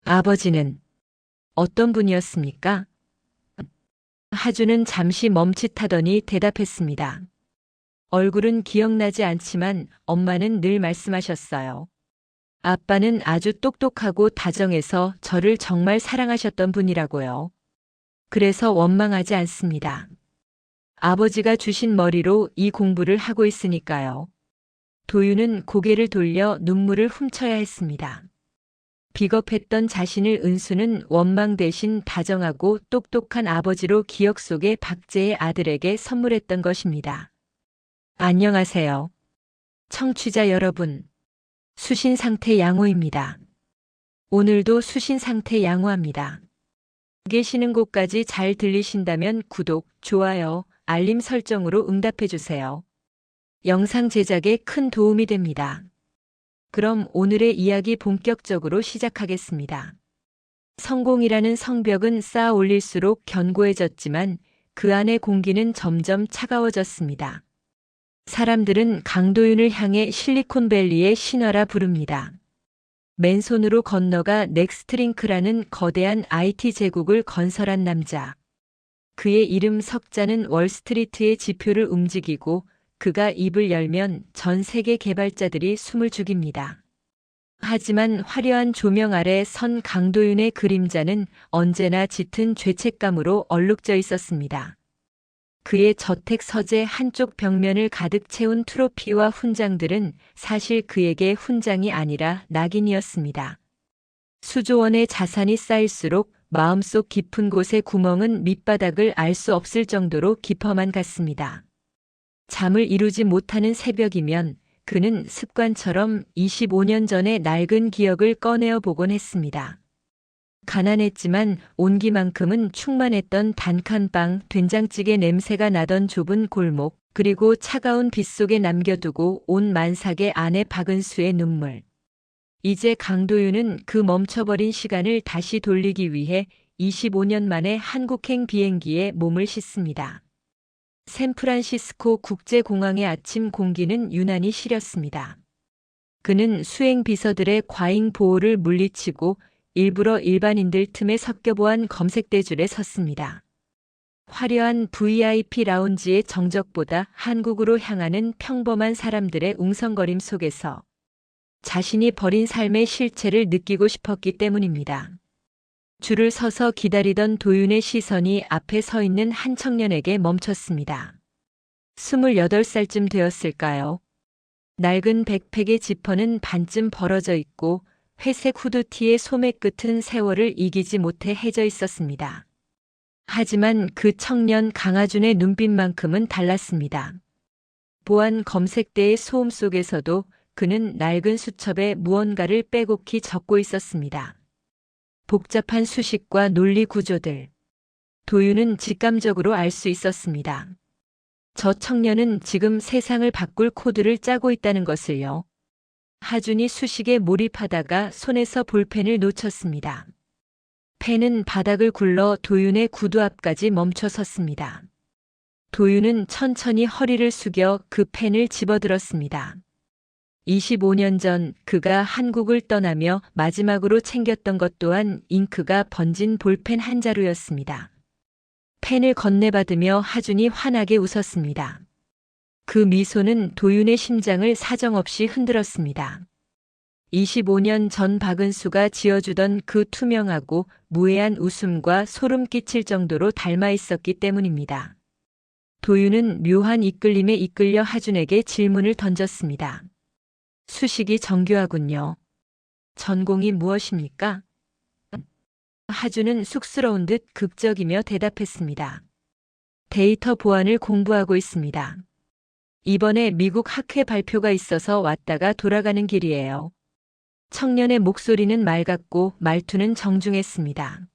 아버지는 어떤 분이었습니까? 하주는 잠시 멈칫하더니 대답했습니다. 얼굴은 기억나지 않지만 엄마는 늘 말씀하셨어요. 아빠는 아주 똑똑하고 다정해서 저를 정말 사랑하셨던 분이라고요. 그래서 원망하지 않습니다. 아버지가 주신 머리로 이 공부를 하고 있으니까요. 도윤은 고개를 돌려 눈물을 훔쳐야 했습니다. 비겁했던 자신을 은수는 원망 대신 다정하고 똑똑한 아버지로 기억 속의 박제의 아들에게 선물했던 것입니다. 안녕하세요. 청취자 여러분. 수신상태 양호입니다. 오늘도 수신상태 양호합니다. 계시는 곳까지 잘 들리신다면 구독, 좋아요, 알림 설정으로 응답해 주세요. 영상 제작에 큰 도움이 됩니다. 그럼 오늘의 이야기 본격적으로 시작하겠습니다. 성공이라는 성벽은 쌓아 올릴수록 견고해졌지만 그 안의 공기는 점점 차가워졌습니다. 사람들은 강도윤을 향해 실리콘밸리의 신화라 부릅니다. 맨손으로 건너가 넥스트링크라는 거대한 IT 제국을 건설한 남자. 그의 이름 석자는 월스트리트의 지표를 움직이고 그가 입을 열면 전 세계 개발자들이 숨을 죽입니다. 하지만 화려한 조명 아래 선 강도윤의 그림자는 언제나 짙은 죄책감으로 얼룩져 있었습니다. 그의 저택 서재 한쪽 벽면을 가득 채운 트로피와 훈장들은 사실 그에게 훈장이 아니라 낙인이었습니다. 수조 원의 자산이 쌓일수록 마음속 깊은 곳의 구멍은 밑바닥을 알 수 없을 정도로 깊어만 갔습니다. 잠을 이루지 못하는 새벽이면 그는 습관처럼 25년 전의 낡은 기억을 꺼내어 보곤 했습니다. 가난했지만 온기만큼은 충만했던 단칸방, 된장찌개 냄새가 나던 좁은 골목, 그리고 차가운 빛 속에 남겨두고 온 만삭의 아내 박은수의 눈물. 이제 강도윤은 그 멈춰버린 시간을 다시 돌리기 위해 25년 만에 한국행 비행기에 몸을 싣습니다. 샌프란시스코 국제공항의 아침 공기는 유난히 시렸습니다. 그는 수행 비서들의 과잉 보호를 물리치고 일부러 일반인들 틈에 섞여보안 검색대줄에 섰습니다. 화려한 VIP 라운지의 정적보다 한국으로 향하는 평범한 사람들의 웅성거림 속에서 자신이 버린 삶의 실체를 느끼고 싶었기 때문입니다. 줄을 서서 기다리던 도윤의 시선이 앞에 서 있는 한 청년에게 멈췄습니다. 28살쯤 되었을까요? 낡은 백팩의 지퍼는 반쯤 벌어져 있고 회색 후드티의 소매 끝은 세월을 이기지 못해 해져 있었습니다. 하지만 그 청년 강하준의 눈빛만큼은 달랐습니다. 보안 검색대의 소음 속에서도 그는 낡은 수첩에 무언가를 빼곡히 적고 있었습니다. 복잡한 수식과 논리 구조들. 도윤은 직감적으로 알 수 있었습니다. 저 청년은 지금 세상을 바꿀 코드를 짜고 있다는 것을요. 하준이 수식에 몰입하다가 손에서 볼펜을 놓쳤습니다. 펜은 바닥을 굴러 도윤의 구두 앞까지 멈춰 섰습니다. 도윤은 천천히 허리를 숙여 그 펜을 집어들었습니다. 25년 전 그가 한국을 떠나며 마지막으로 챙겼던 것 또한 잉크가 번진 볼펜 한 자루였습니다. 펜을 건네받으며 하준이 환하게 웃었습니다. 그 미소는 도윤의 심장을 사정없이 흔들었습니다. 25년 전 박은수가 지어주던 그 투명하고 무해한 웃음과 소름 끼칠 정도로 닮아 있었기 때문입니다. 도윤은 묘한 이끌림에 이끌려 하준에게 질문을 던졌습니다. 수식이 정교하군요. 전공이 무엇입니까? 하준은 쑥스러운 듯 극적이며 대답했습니다. 데이터 보안을 공부하고 있습니다. 이번에 미국 학회 발표가 있어서 왔다가 돌아가는 길이에요. 청년의 목소리는 맑았고 말투는 정중했습니다.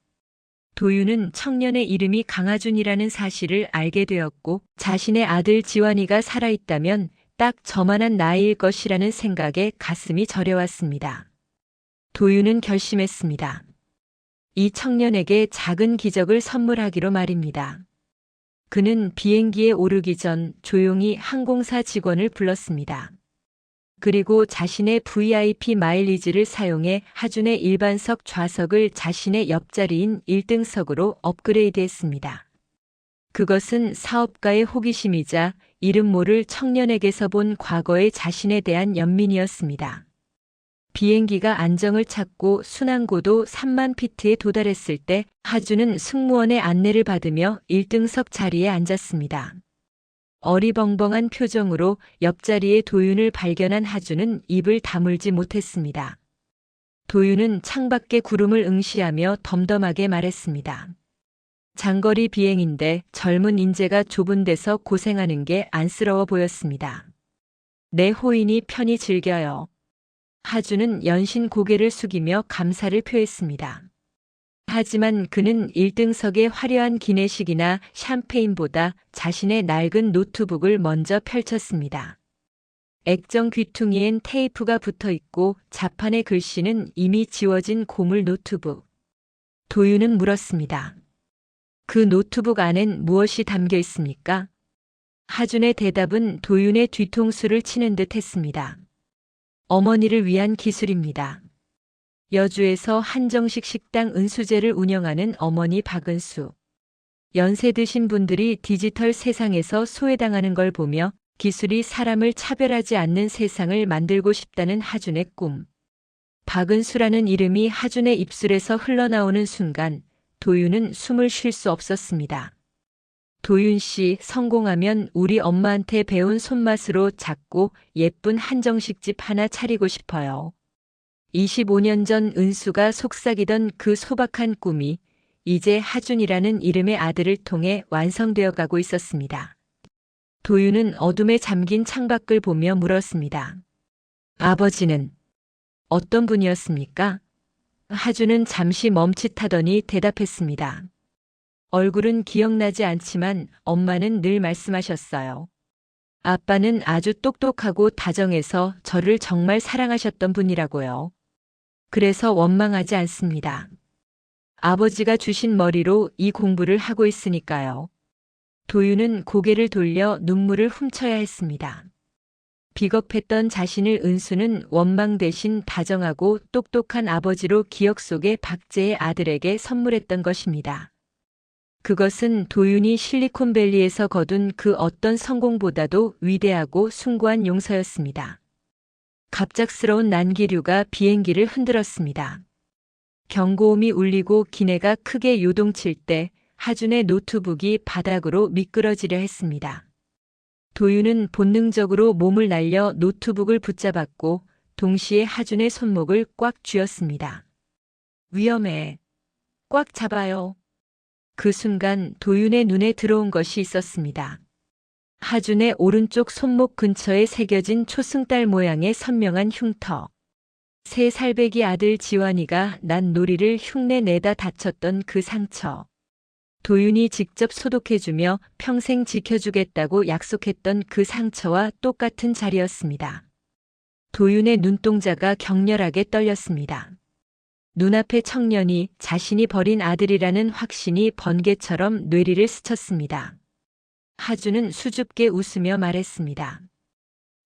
도윤은 청년의 이름이 강하준이라는 사실을 알게 되었고 자신의 아들 지환이가 살아있다면 딱 저만한 나이일 것이라는 생각에 가슴이 저려왔습니다. 도윤은 결심했습니다. 이 청년에게 작은 기적을 선물하기로 말입니다. 그는 비행기에 오르기 전 조용히 항공사 직원을 불렀습니다. 그리고 자신의 VIP 마일리지를 사용해 하준의 일반석 좌석을 자신의 옆자리인 1등석으로 업그레이드했습니다. 그것은 사업가의 호기심이자 이름 모를 청년에게서 본 과거의 자신에 대한 연민이었습니다. 비행기가 안정을 찾고 순항고도 3만 피트에 도달했을 때 하준은 승무원의 안내를 받으며 1등석 자리에 앉았습니다. 어리벙벙한 표정으로 옆자리에 도윤을 발견한 하준은 입을 다물지 못했습니다. 도윤은 창밖의 구름을 응시하며 덤덤하게 말했습니다. 장거리 비행인데 젊은 인재가 좁은 데서 고생하는 게 안쓰러워 보였습니다. 내 호인이 편히 즐겨요. 하준은 연신 고개를 숙이며 감사를 표했습니다. 하지만 그는 1등석의 화려한 기내식이나 샴페인보다 자신의 낡은 노트북을 먼저 펼쳤습니다. 액정 귀퉁이엔 테이프가 붙어 있고 자판의 글씨는 이미 지워진 고물 노트북. 도윤은 물었습니다. 그 노트북 안엔 무엇이 담겨 있습니까? 하준의 대답은 도윤의 뒤통수를 치는 듯 했습니다. 어머니를 위한 기술입니다. 여주에서 한정식 식당 은수제를 운영하는 어머니 박은수. 연세 드신 분들이 디지털 세상에서 소외당하는 걸 보며 기술이 사람을 차별하지 않는 세상을 만들고 싶다는 하준의 꿈. 박은수라는 이름이 하준의 입술에서 흘러나오는 순간 도윤은 숨을 쉴 수 없었습니다. 도윤 씨, 성공하면 우리 엄마한테 배운 손맛으로 작고 예쁜 한정식집 하나 차리고 싶어요. 25년 전 은수가 속삭이던 그 소박한 꿈이 이제 하준이라는 이름의 아들을 통해 완성되어 가고 있었습니다. 도윤은 어둠에 잠긴 창밖을 보며 물었습니다. 아버지는 어떤 분이었습니까? 하준은 잠시 멈칫하더니 대답했습니다. 얼굴은 기억나지 않지만 엄마는 늘 말씀하셨어요. 아빠는 아주 똑똑하고 다정해서 저를 정말 사랑하셨던 분이라고요. 그래서 원망하지 않습니다. 아버지가 주신 머리로 이 공부를 하고 있으니까요. 도윤은 고개를 돌려 눈물을 훔쳐야 했습니다. 비겁했던 자신을 은수는 원망 대신 다정하고 똑똑한 아버지로 기억 속의 박제의 아들에게 선물했던 것입니다. 그것은 도윤이 실리콘밸리에서 거둔 그 어떤 성공보다도 위대하고 숭고한 용서였습니다. 갑작스러운 난기류가 비행기를 흔들었습니다. 경고음이 울리고 기내가 크게 요동칠 때 하준의 노트북이 바닥으로 미끄러지려 했습니다. 도윤은 본능적으로 몸을 날려 노트북을 붙잡았고 동시에 하준의 손목을 꽉 쥐었습니다. 위험해. 꽉 잡아요. 그 순간 도윤의 눈에 들어온 것이 있었습니다. 하준의 오른쪽 손목 근처에 새겨진 초승달 모양의 선명한 흉터. 세 살배기 아들 지환이가 난 놀이를 흉내 내다 다쳤던 그 상처. 도윤이 직접 소독해주며 평생 지켜주겠다고 약속했던 그 상처와 똑같은 자리였습니다. 도윤의 눈동자가 격렬하게 떨렸습니다. 눈앞의 청년이 자신이 버린 아들이라는 확신이 번개처럼 뇌리를 스쳤습니다. 하준은 수줍게 웃으며 말했습니다.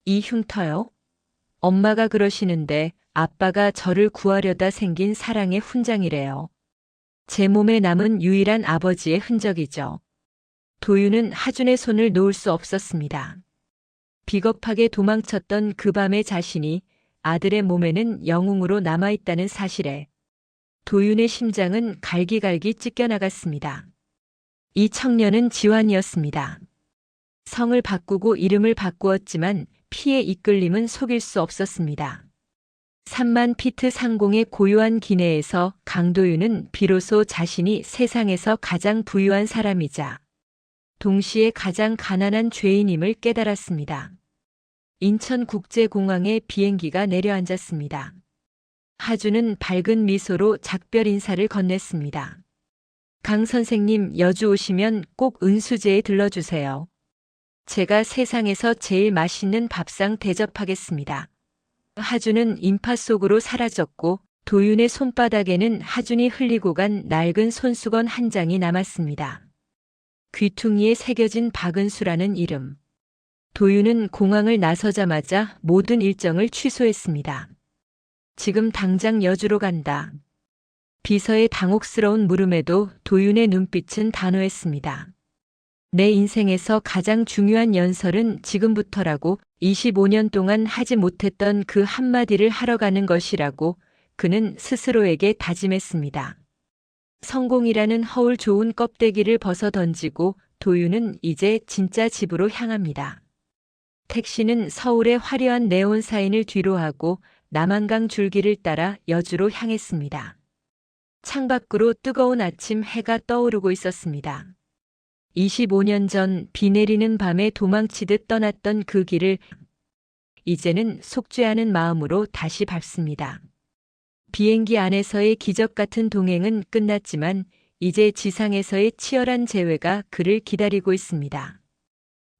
이 흉터요? 엄마가 그러시는데 아빠가 저를 구하려다 생긴 사랑의 훈장이래요. 제 몸에 남은 유일한 아버지의 흔적이죠. 도윤은 하준의 손을 놓을 수 없었습니다. 비겁하게 도망쳤던 그 밤의 자신이 아들의 몸에는 영웅으로 남아있다는 사실에 도윤의 심장은 갈기갈기 찢겨나갔습니다. 이 청년은 지환이었습니다. 성을 바꾸고 이름을 바꾸었지만 피의 이끌림은 속일 수 없었습니다. 3만 피트 상공의 고요한 기내에서 강도윤은 비로소 자신이 세상에서 가장 부유한 사람이자 동시에 가장 가난한 죄인임을 깨달았습니다. 인천국제공항에 비행기가 내려앉았습니다. 하준은 밝은 미소로 작별 인사를 건넸습니다. 강 선생님, 여주 오시면 꼭 은수제에 들러주세요. 제가 세상에서 제일 맛있는 밥상 대접하겠습니다. 하준은 인파 속으로 사라졌고 도윤의 손바닥에는 하준이 흘리고 간 낡은 손수건 한 장이 남았습니다. 귀퉁이에 새겨진 박은수라는 이름. 도윤은 공항을 나서자마자 모든 일정을 취소했습니다. 지금 당장 여주로 간다. 비서의 당혹스러운 물음에도 도윤의 눈빛은 단호했습니다. 내 인생에서 가장 중요한 연설은 지금부터라고 25년 동안 하지 못했던 그 한마디를 하러 가는 것이라고 그는 스스로에게 다짐했습니다. 성공이라는 허울 좋은 껍데기를 벗어 던지고 도윤은 이제 진짜 집으로 향합니다. 택시는 서울의 화려한 네온 사인을 뒤로하고 남한강 줄기를 따라 여주로 향했습니다. 창밖으로 뜨거운 아침 해가 떠오르고 있었습니다. 25년 전 비 내리는 밤에 도망치듯 떠났던 그 길을 이제는 속죄하는 마음으로 다시 밟습니다. 비행기 안에서의 기적 같은 동행은 끝났지만 이제 지상에서의 치열한 재회가 그를 기다리고 있습니다.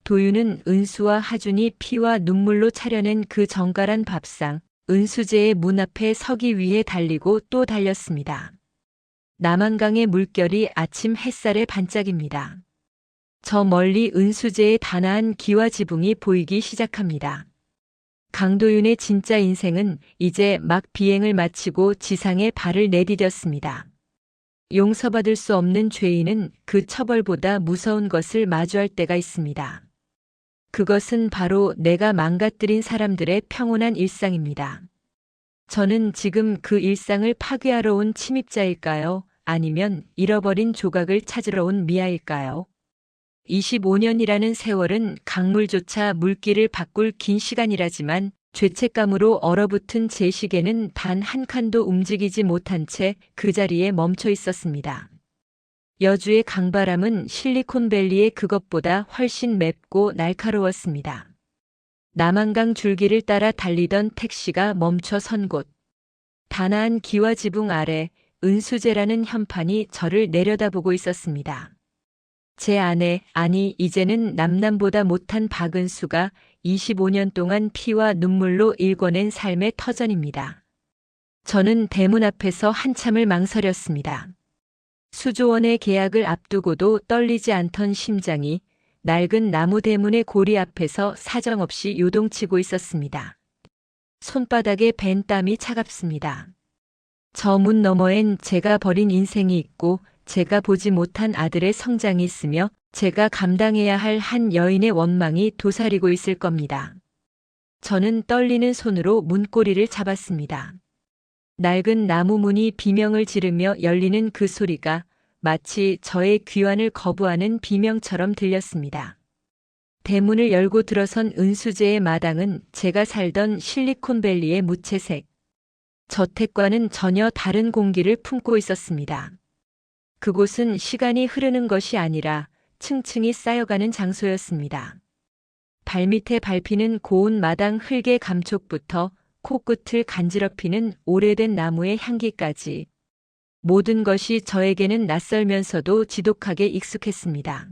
도윤은 은수와 하준이 피와 눈물로 차려낸 그 정갈한 밥상, 은수제의 문 앞에 서기 위해 달리고 또 달렸습니다. 남한강의 물결이 아침 햇살에 반짝입니다. 저 멀리 은수제의 단아한 기와 지붕이 보이기 시작합니다. 강도윤의 진짜 인생은 이제 막 비행을 마치고 지상에 발을 내디뎠습니다. 용서받을 수 없는 죄인은 그 처벌보다 무서운 것을 마주할 때가 있습니다. 그것은 바로 내가 망가뜨린 사람들의 평온한 일상입니다. 저는 지금 그 일상을 파괴하러 온 침입자일까요? 아니면 잃어버린 조각을 찾으러 온 미아일까요? 25년이라는 세월은 강물조차 물길을 바꿀 긴 시간이라지만 죄책감으로 얼어붙은 제 시계는 단 한 칸도 움직이지 못한 채 그 자리에 멈춰 있었습니다. 여주의 강바람은 실리콘밸리의 그것보다 훨씬 맵고 날카로웠습니다. 남한강 줄기를 따라 달리던 택시가 멈춰 선 곳. 단아한 기와 지붕 아래 은수제라는 현판이 저를 내려다보고 있었습니다. 제 아내, 아니 이제는 남남보다 못한 박은수가 25년 동안 피와 눈물로 일궈낸 삶의 터전입니다. 저는 대문 앞에서 한참을 망설였습니다. 수조원의 계약을 앞두고도 떨리지 않던 심장이 낡은 나무 대문의 고리 앞에서 사정없이 요동치고 있었습니다. 손바닥에 밴 땀이 차갑습니다. 저 문 너머엔 제가 버린 인생이 있고 제가 보지 못한 아들의 성장이 있으며 제가 감당해야 할 한 여인의 원망이 도사리고 있을 겁니다. 저는 떨리는 손으로 문고리를 잡았습니다. 낡은 나무 문이 비명을 지르며 열리는 그 소리가 마치 저의 귀환을 거부하는 비명처럼 들렸습니다. 대문을 열고 들어선 은수제의 마당은 제가 살던 실리콘밸리의 무채색 저택과는 전혀 다른 공기를 품고 있었습니다. 그곳은 시간이 흐르는 것이 아니라 층층이 쌓여가는 장소였습니다. 발밑에 밟히는 고운 마당 흙의 감촉부터 코끝을 간지럽히는 오래된 나무의 향기까지 모든 것이 저에게는 낯설면서도 지독하게 익숙했습니다.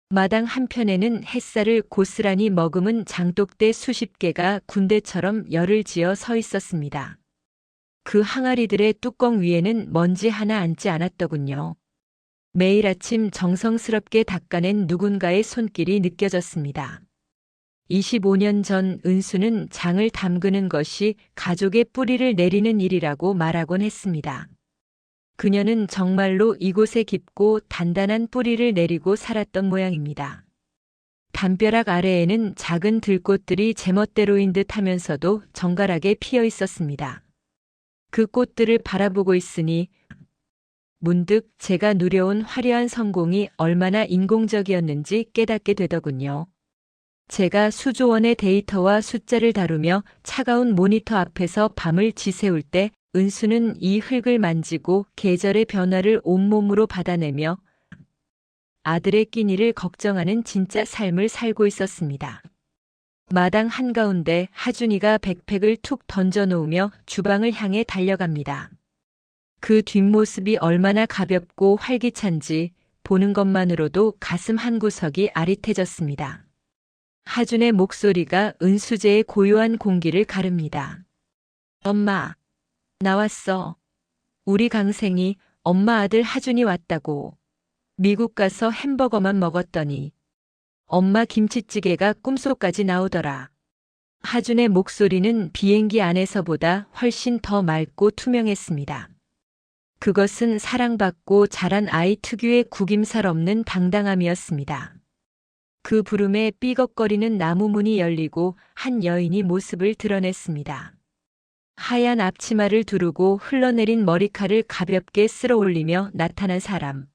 마당 한편에는 햇살을 고스란히 머금은 장독대 수십 개가 군대처럼 열을 지어 서 있었습니다. 그 항아리들의 뚜껑 위에는 먼지 하나 앉지 않았더군요. 매일 아침 정성스럽게 닦아낸 누군가의 손길이 느껴졌습니다. 25년 전 은수는 장을 담그는 것이 가족의 뿌리를 내리는 일이라고 말하곤 했습니다. 그녀는 정말로 이곳에 깊고 단단한 뿌리를 내리고 살았던 모양입니다. 담벼락 아래에는 작은 들꽃들이 제멋대로인 듯 하면서도 정갈하게 피어 있었습니다. 그 꽃들을 바라보고 있으니 문득 제가 누려온 화려한 성공이 얼마나 인공적이었는지 깨닫게 되더군요. 제가 수조원의 데이터와 숫자를 다루며 차가운 모니터 앞에서 밤을 지새울 때 은수는 이 흙을 만지고 계절의 변화를 온몸으로 받아내며 아들의 끼니를 걱정하는 진짜 삶을 살고 있었습니다. 마당 한가운데 하준이가 백팩을 툭 던져놓으며 주방을 향해 달려갑니다. 그 뒷모습이 얼마나 가볍고 활기찬지 보는 것만으로도 가슴 한구석이 아릿해졌습니다. 하준의 목소리가 은수제의 고요한 공기를 가릅니다. 엄마, 나왔어. 우리 강생이 엄마 아들 하준이 왔다고. 미국 가서 햄버거만 먹었더니 엄마 김치찌개가 꿈속까지 나오더라. 하준의 목소리는 비행기 안에서보다 훨씬 더 맑고 투명했습니다. 그것은 사랑받고 자란 아이 특유의 구김살 없는 당당함이었습니다. 그 부름에 삐걱거리는 나무 문이 열리고 한 여인이 모습을 드러냈습니다. 하얀 앞치마를 두르고 흘러내린 머리칼을 가볍게 쓸어 올리며 나타난 사람.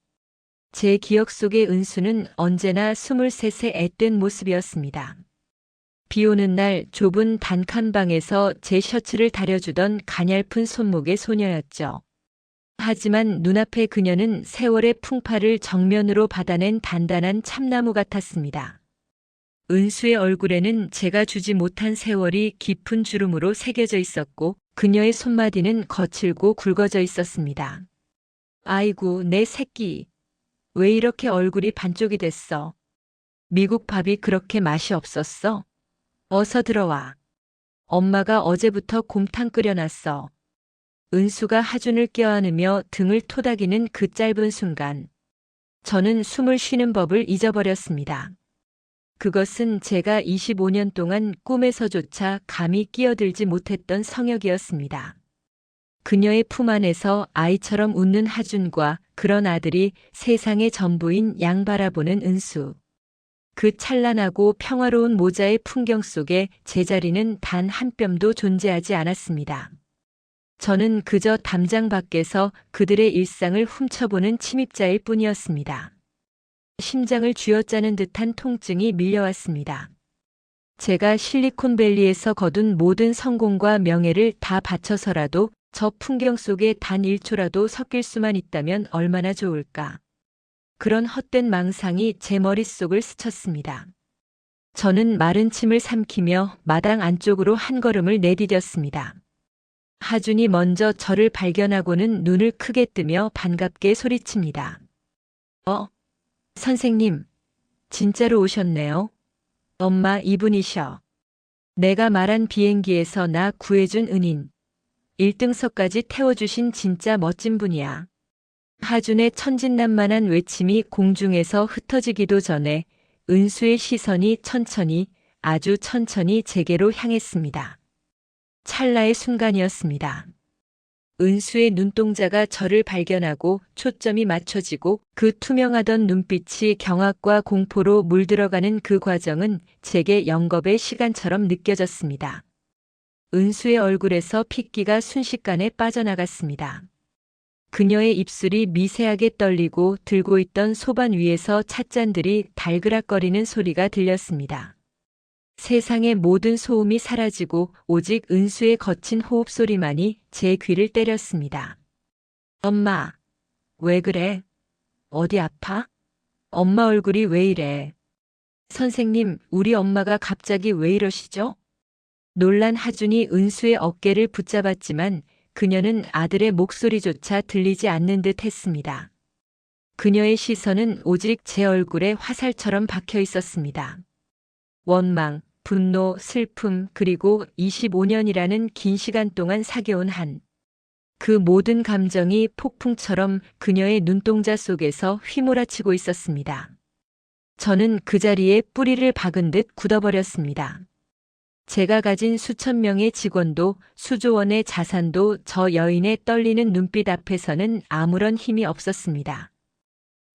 제 기억 속의 은수는 언제나 23세 앳된 모습이었습니다. 비 오는 날 좁은 단칸방에서 제 셔츠를 다려주던 가냘픈 손목의 소녀였죠. 하지만 눈앞의 그녀는 세월의 풍파를 정면으로 받아낸 단단한 참나무 같았습니다. 은수의 얼굴에는 제가 주지 못한 세월이 깊은 주름으로 새겨져 있었고 그녀의 손마디는 거칠고 굵어져 있었습니다. 아이고, 내 새끼. 왜 이렇게 얼굴이 반쪽이 됐어? 미국 밥이 그렇게 맛이 없었어? 어서 들어와. 엄마가 어제부터 곰탕 끓여놨어. 은수가 하준을 껴안으며 등을 토닥이는 그 짧은 순간, 저는 숨을 쉬는 법을 잊어버렸습니다. 그것은 제가 25년 동안 꿈에서조차 감히 끼어들지 못했던 성역이었습니다. 그녀의 품 안에서 아이처럼 웃는 하준과 그런 아들이 세상의 전부인 양 바라보는 은수. 그 찬란하고 평화로운 모자의 풍경 속에 제 자리는 단 한 뼘도 존재하지 않았습니다. 저는 그저 담장 밖에서 그들의 일상을 훔쳐보는 침입자일 뿐이었습니다. 심장을 쥐어짜는 듯한 통증이 밀려왔습니다. 제가 실리콘밸리에서 거둔 모든 성공과 명예를 다 바쳐서라도 저 풍경 속에 단 1초라도 섞일 수만 있다면 얼마나 좋을까. 그런 헛된 망상이 제 머릿속을 스쳤습니다. 저는 마른 침을 삼키며 마당 안쪽으로 한 걸음을 내디뎠습니다. 하준이 먼저 저를 발견하고는 눈을 크게 뜨며 반갑게 소리칩니다. 선생님, 진짜로 오셨네요. 엄마, 이분이셔. 내가 말한 비행기에서 나 구해준 은인. 1등석까지 태워주신 진짜 멋진 분이야. 하준의 천진난만한 외침이 공중에서 흩어지기도 전에 은수의 시선이 천천히, 아주 천천히 제게로 향했습니다. 찰나의 순간이었습니다. 은수의 눈동자가 저를 발견하고 초점이 맞춰지고 그 투명하던 눈빛이 경악과 공포로 물들어가는 그 과정은 제게 영겁의 시간처럼 느껴졌습니다. 은수의 얼굴에서 핏기가 순식간에 빠져나갔습니다. 그녀의 입술이 미세하게 떨리고 들고 있던 소반 위에서 찻잔들이 달그락거리는 소리가 들렸습니다. 세상의 모든 소음이 사라지고 오직 은수의 거친 호흡 소리만이 제 귀를 때렸습니다. 엄마, 왜 그래? 어디 아파? 엄마 얼굴이 왜 이래? 선생님, 우리 엄마가 갑자기 왜 이러시죠? 놀란 하준이 은수의 어깨를 붙잡았지만 그녀는 아들의 목소리조차 들리지 않는 듯 했습니다. 그녀의 시선은 오직 제 얼굴에 화살처럼 박혀 있었습니다. 원망, 분노, 슬픔, 그리고 25년이라는 긴 시간 동안 사겨온 그 모든 감정이 폭풍처럼 그녀의 눈동자 속에서 휘몰아치고 있었습니다. 저는 그 자리에 뿌리를 박은 듯 굳어버렸습니다. 제가 가진 수천 명의 직원도 수조 원의 자산도 저 여인의 떨리는 눈빛 앞에서는 아무런 힘이 없었습니다.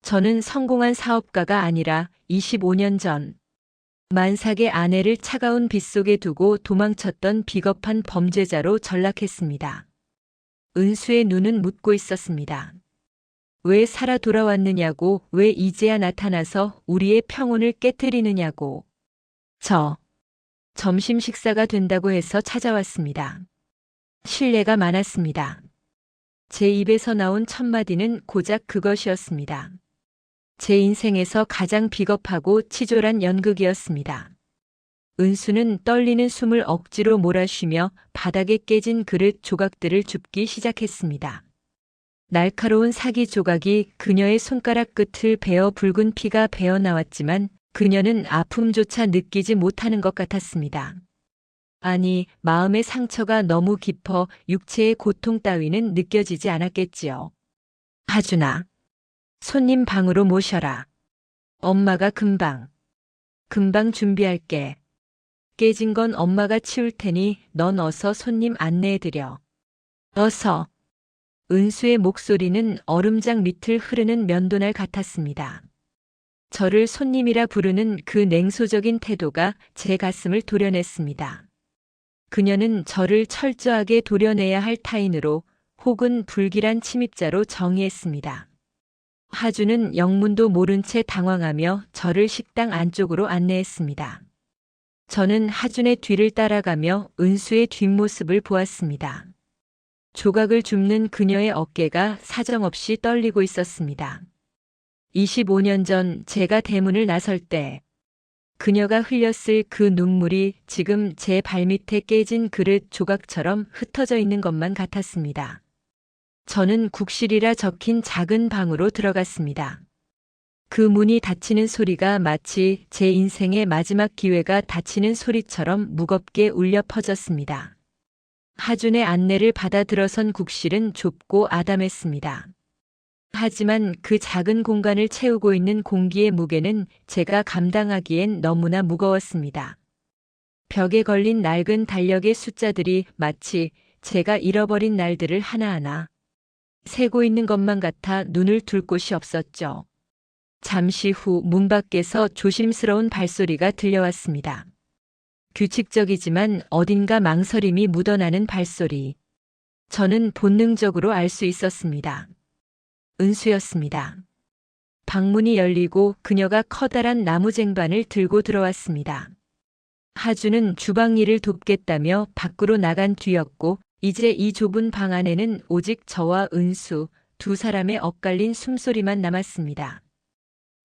저는 성공한 사업가가 아니라 25년 전 만삭의 아내를 차가운 빗속에 두고 도망쳤던 비겁한 범죄자로 전락했습니다. 은수의 눈은 묻고 있었습니다. 왜 살아 돌아왔느냐고, 왜 이제야 나타나서 우리의 평온을 깨트리느냐고. 점심 식사가 된다고 해서 찾아왔습니다. 신뢰가 많았습니다. 제 입에서 나온 첫 마디는 고작 그것이었습니다. 제 인생에서 가장 비겁하고 치졸한 연극이었습니다. 은수는 떨리는 숨을 억지로 몰아쉬며 바닥에 깨진 그릇 조각들을 줍기 시작했습니다. 날카로운 사기 조각이 그녀의 손가락 끝을 베어 붉은 피가 배어 나왔지만 그녀는 아픔조차 느끼지 못하는 것 같았습니다. 아니, 마음의 상처가 너무 깊어 육체의 고통 따위는 느껴지지 않았겠지요. 하준아, 손님 방으로 모셔라. 엄마가 금방. 금방 준비할게. 깨진 건 엄마가 치울 테니 넌 어서 손님 안내해드려. 어서. 은수의 목소리는 얼음장 밑을 흐르는 면도날 같았습니다. 저를 손님이라 부르는 그 냉소적인 태도가 제 가슴을 도려냈습니다. 그녀는 저를 철저하게 도려내야 할 타인으로 혹은 불길한 침입자로 정의했습니다. 하주는 영문도 모른 채 당황하며 저를 식당 안쪽으로 안내했습니다. 저는 하준의 뒤를 따라가며 은수의 뒷모습을 보았습니다. 조각을 줍는 그녀의 어깨가 사정없이 떨리고 있었습니다. 25년 전 제가 대문을 나설 때 그녀가 흘렸을 그 눈물이 지금 제 발밑에 깨진 그릇 조각처럼 흩어져 있는 것만 같았습니다. 저는 국실이라 적힌 작은 방으로 들어갔습니다. 그 문이 닫히는 소리가 마치 제 인생의 마지막 기회가 닫히는 소리처럼 무겁게 울려 퍼졌습니다. 하준의 안내를 받아 들어선 국실은 좁고 아담했습니다. 하지만 그 작은 공간을 채우고 있는 공기의 무게는 제가 감당하기엔 너무나 무거웠습니다. 벽에 걸린 낡은 달력의 숫자들이 마치 제가 잃어버린 날들을 하나하나 세고 있는 것만 같아 눈을 둘 곳이 없었죠. 잠시 후 문 밖에서 조심스러운 발소리가 들려왔습니다. 규칙적이지만 어딘가 망설임이 묻어나는 발소리. 저는 본능적으로 알 수 있었습니다. 은수였습니다. 방문이 열리고 그녀가 커다란 나무 쟁반을 들고 들어왔습니다. 하주는 주방 일을 돕겠다며 밖으로 나간 뒤였고 이제 이 좁은 방 안에는 오직 저와 은수 두 사람의 엇갈린 숨소리만 남았습니다.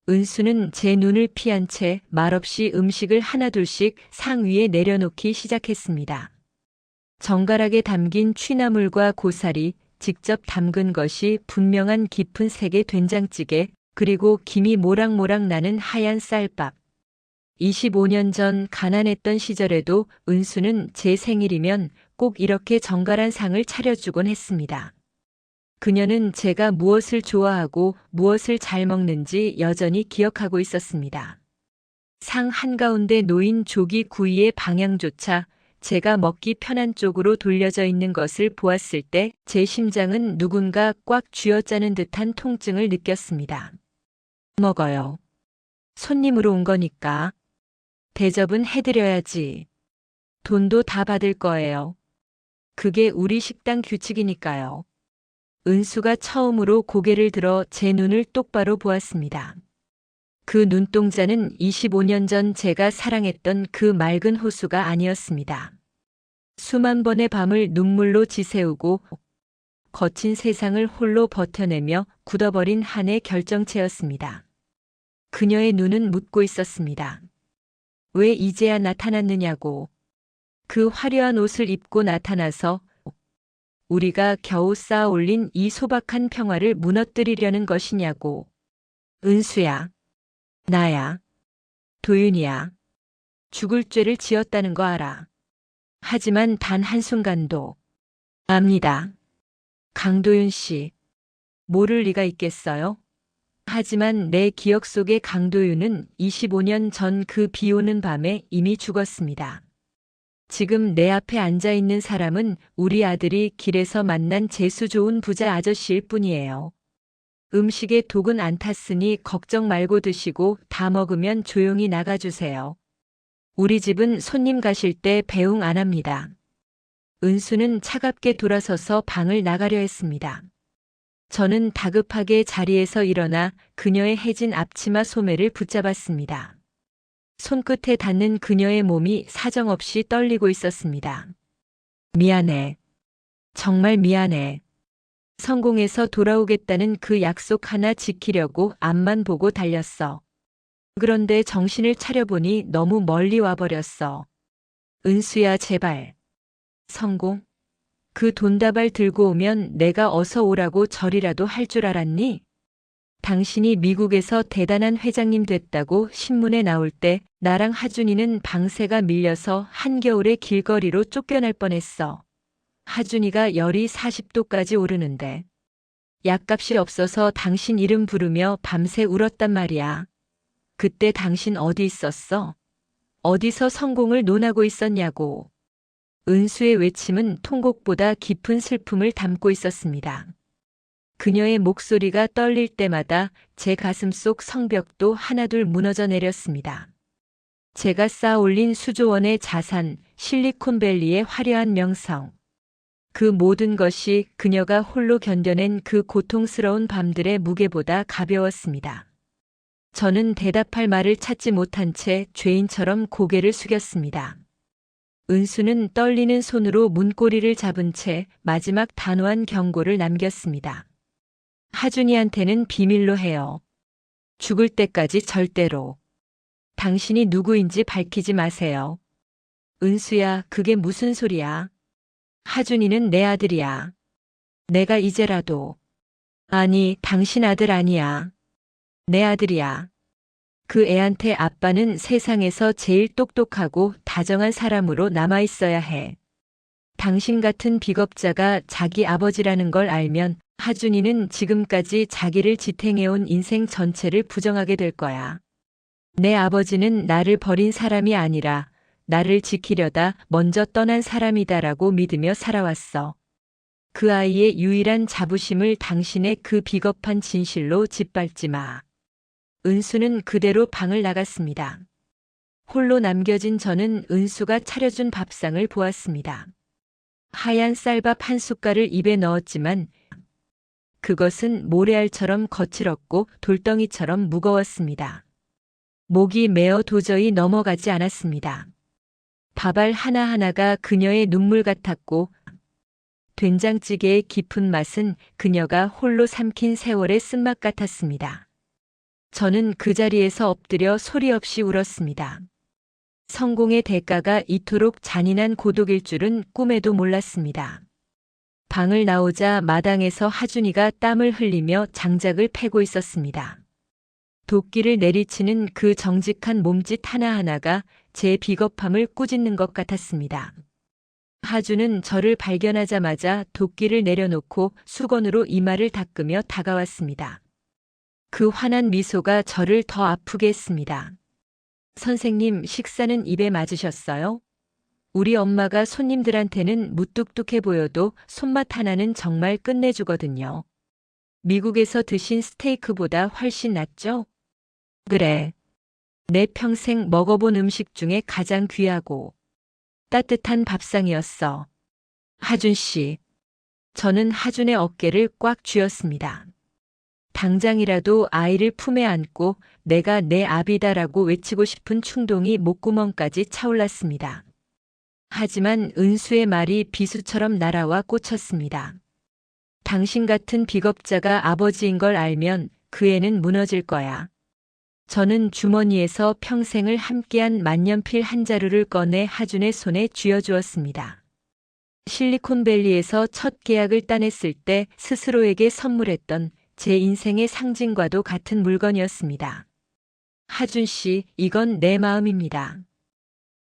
은수는 제 눈을 피한 채 말없이 음식을 하나둘씩 상 위에 내려놓기 시작했습니다. 정갈하게 담긴 취나물과 고사리, 직접 담근 것이 분명한 깊은 색의 된장찌개, 그리고 김이 모락모락 나는 하얀 쌀밥. 25년 전 가난했던 시절에도 은수는 제 생일이면 꼭 이렇게 정갈한 상을 차려주곤 했습니다. 그녀는 제가 무엇을 좋아하고 무엇을 잘 먹는지 여전히 기억하고 있었습니다. 상 한가운데 놓인 조기 구이의 방향조차 제가 먹기 편한 쪽으로 돌려져 있는 것을 보았을 때 제 심장은 누군가 꽉 쥐어짜는 듯한 통증을 느꼈습니다. 먹어요. 손님으로 온 거니까. 대접은 해드려야지. 돈도 다 받을 거예요. 그게 우리 식당 규칙이니까요. 은수가 처음으로 고개를 들어 제 눈을 똑바로 보았습니다. 그 눈동자는 25년 전 제가 사랑했던 그 맑은 호수가 아니었습니다. 수만 번의 밤을 눈물로 지새우고 거친 세상을 홀로 버텨내며 굳어버린 한의 결정체였습니다. 그녀의 눈은 묻고 있었습니다. 왜 이제야 나타났느냐고. 그 화려한 옷을 입고 나타나서 우리가 겨우 쌓아 올린 이 소박한 평화를 무너뜨리려는 것이냐고. 은수야. 나야. 도윤이야. 죽을 죄를 지었다는 거 알아. 하지만 단 한순간도. 압니다. 강도윤 씨. 모를 리가 있겠어요? 하지만 내 기억 속의 강도윤은 25년 전 그 비 오는 밤에 이미 죽었습니다. 지금 내 앞에 앉아 있는 사람은 우리 아들이 길에서 만난 재수 좋은 부자 아저씨일 뿐이에요. 음식에 독은 안 탔으니 걱정 말고 드시고 다 먹으면 조용히 나가주세요. 우리 집은 손님 가실 때 배웅 안 합니다. 은수는 차갑게 돌아서서 방을 나가려 했습니다. 저는 다급하게 자리에서 일어나 그녀의 해진 앞치마 소매를 붙잡았습니다. 손끝에 닿는 그녀의 몸이 사정없이 떨리고 있었습니다. 미안해. 정말 미안해. 성공해서 돌아오겠다는 그 약속 하나 지키려고 앞만 보고 달렸어. 그런데 정신을 차려보니 너무 멀리 와버렸어. 은수야, 제발. 성공? 그 돈다발 들고 오면 내가 어서 오라고 절이라도 할 줄 알았니? 당신이 미국에서 대단한 회장님 됐다고 신문에 나올 때 나랑 하준이는 방세가 밀려서 한겨울에 길거리로 쫓겨날 뻔했어. 하준이가 열이 40도까지 오르는데 약값이 없어서 당신 이름 부르며 밤새 울었단 말이야. 그때 당신 어디 있었어? 어디서 성공을 논하고 있었냐고. 은수의 외침은 통곡보다 깊은 슬픔을 담고 있었습니다. 그녀의 목소리가 떨릴 때마다 제 가슴 속 성벽도 하나둘 무너져 내렸습니다. 제가 쌓아 올린 수조원의 자산, 실리콘밸리의 화려한 명성. 그 모든 것이 그녀가 홀로 견뎌낸 그 고통스러운 밤들의 무게보다 가벼웠습니다. 저는 대답할 말을 찾지 못한 채 죄인처럼 고개를 숙였습니다. 은수는 떨리는 손으로 문고리를 잡은 채 마지막 단호한 경고를 남겼습니다. 하준이한테는 비밀로 해요. 죽을 때까지 절대로. 당신이 누구인지 밝히지 마세요. 은수야, 그게 무슨 소리야? 하준이는 내 아들이야. 내가 이제라도. 아니, 당신 아들 아니야. 내 아들이야. 그 애한테 아빠는 세상에서 제일 똑똑하고 다정한 사람으로 남아있어야 해. 당신 같은 비겁자가 자기 아버지라는 걸 알면 하준이는 지금까지 자기를 지탱해온 인생 전체를 부정하게 될 거야. 내 아버지는 나를 버린 사람이 아니라 나를 지키려다 먼저 떠난 사람이다라고 믿으며 살아왔어. 그 아이의 유일한 자부심을 당신의 그 비겁한 진실로 짓밟지 마. 은수는 그대로 방을 나갔습니다. 홀로 남겨진 저는 은수가 차려준 밥상을 보았습니다. 하얀 쌀밥 한 숟갈을 입에 넣었지만 그것은 모래알처럼 거칠었고 돌덩이처럼 무거웠습니다. 목이 메어 도저히 넘어가지 않았습니다. 밥알 하나하나가 그녀의 눈물 같았고 된장찌개의 깊은 맛은 그녀가 홀로 삼킨 세월의 쓴맛 같았습니다. 저는 그 자리에서 엎드려 소리 없이 울었습니다. 성공의 대가가 이토록 잔인한 고독일 줄은 꿈에도 몰랐습니다. 방을 나오자 마당에서 하준이가 땀을 흘리며 장작을 패고 있었습니다. 도끼를 내리치는 그 정직한 몸짓 하나하나가 제 비겁함을 꾸짖는 것 같았습니다. 하준은 저를 발견하자마자 도끼를 내려놓고 수건으로 이마를 닦으며 다가왔습니다. 그 환한 미소가 저를 더 아프게 했습니다. 선생님, 식사는 입에 맞으셨어요? 우리 엄마가 손님들한테는 무뚝뚝해 보여도 손맛 하나는 정말 끝내주거든요. 미국에서 드신 스테이크보다 훨씬 낫죠? 그래. 내 평생 먹어본 음식 중에 가장 귀하고 따뜻한 밥상이었어. 하준 씨. 저는 하준의 어깨를 꽉 쥐었습니다. 당장이라도 아이를 품에 안고 내가 내 아비다라고 외치고 싶은 충동이 목구멍까지 차올랐습니다. 하지만 은수의 말이 비수처럼 날아와 꽂혔습니다. 당신 같은 비겁자가 아버지인 걸 알면 그 애는 무너질 거야. 저는 주머니에서 평생을 함께한 만년필 한 자루를 꺼내 하준의 손에 쥐어주었습니다. 실리콘밸리에서 첫 계약을 따냈을 때 스스로에게 선물했던 제 인생의 상징과도 같은 물건이었습니다. 하준 씨, 이건 내 마음입니다.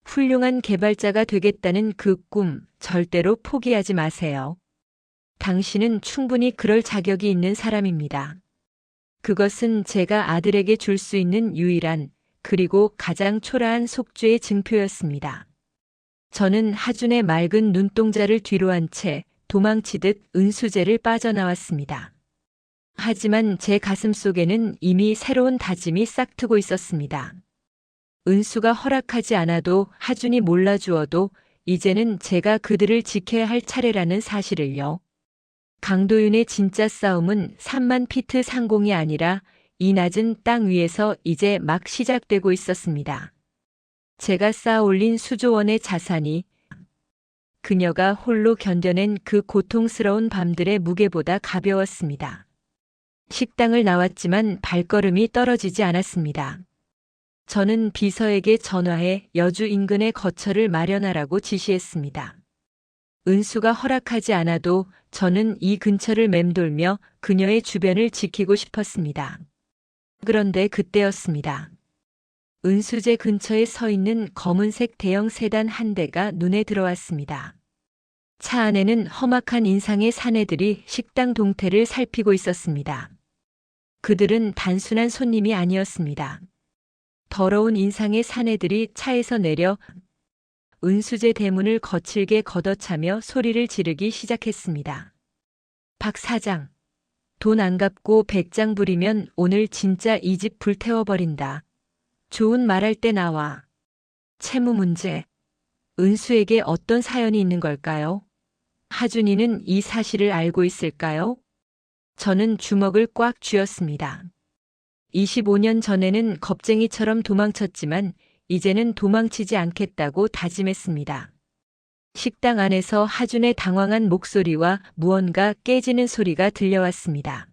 훌륭한 개발자가 되겠다는 그 꿈 절대로 포기하지 마세요. 당신은 충분히 그럴 자격이 있는 사람입니다. 그것은 제가 아들에게 줄 수 있는 유일한 그리고 가장 초라한 속죄의 증표였습니다. 저는 하준의 맑은 눈동자를 뒤로한 채 도망치듯 은수제를 빠져나왔습니다. 하지만 제 가슴 속에는 이미 새로운 다짐이 싹트고 있었습니다. 은수가 허락하지 않아도 하준이 몰라주어도 이제는 제가 그들을 지켜야 할 차례라는 사실을요. 강도윤의 진짜 싸움은 3만 피트 상공이 아니라 이 낮은 땅 위에서 이제 막 시작되고 있었습니다. 제가 쌓아 올린 수조원의 자산이 그녀가 홀로 견뎌낸 그 고통스러운 밤들의 무게보다 가벼웠습니다. 식당을 나왔지만 발걸음이 떨어지지 않았습니다. 저는 비서에게 전화해 여주 인근의 거처를 마련하라고 지시했습니다. 은수가 허락하지 않아도 저는 이 근처를 맴돌며 그녀의 주변을 지키고 싶었습니다. 그런데 그때였습니다. 은수제 근처에 서 있는 검은색 대형 세단 한 대가 눈에 들어왔습니다. 차 안에는 험악한 인상의 사내들이 식당 동태를 살피고 있었습니다. 그들은 단순한 손님이 아니었습니다. 더러운 인상의 사내들이 차에서 내려 은수제 대문을 거칠게 걷어차며 소리를 지르기 시작했습니다. 박 사장, 돈 안 갚고 백장 부리면 오늘 진짜 이 집 불태워버린다. 좋은 말할 때 나와. 채무 문제. 은수에게 어떤 사연이 있는 걸까요? 하준이는 이 사실을 알고 있을까요? 저는 주먹을 꽉 쥐었습니다. 25년 전에는 겁쟁이처럼 도망쳤지만 이제는 도망치지 않겠다고 다짐했습니다. 식당 안에서 하준의 당황한 목소리와 무언가 깨지는 소리가 들려왔습니다.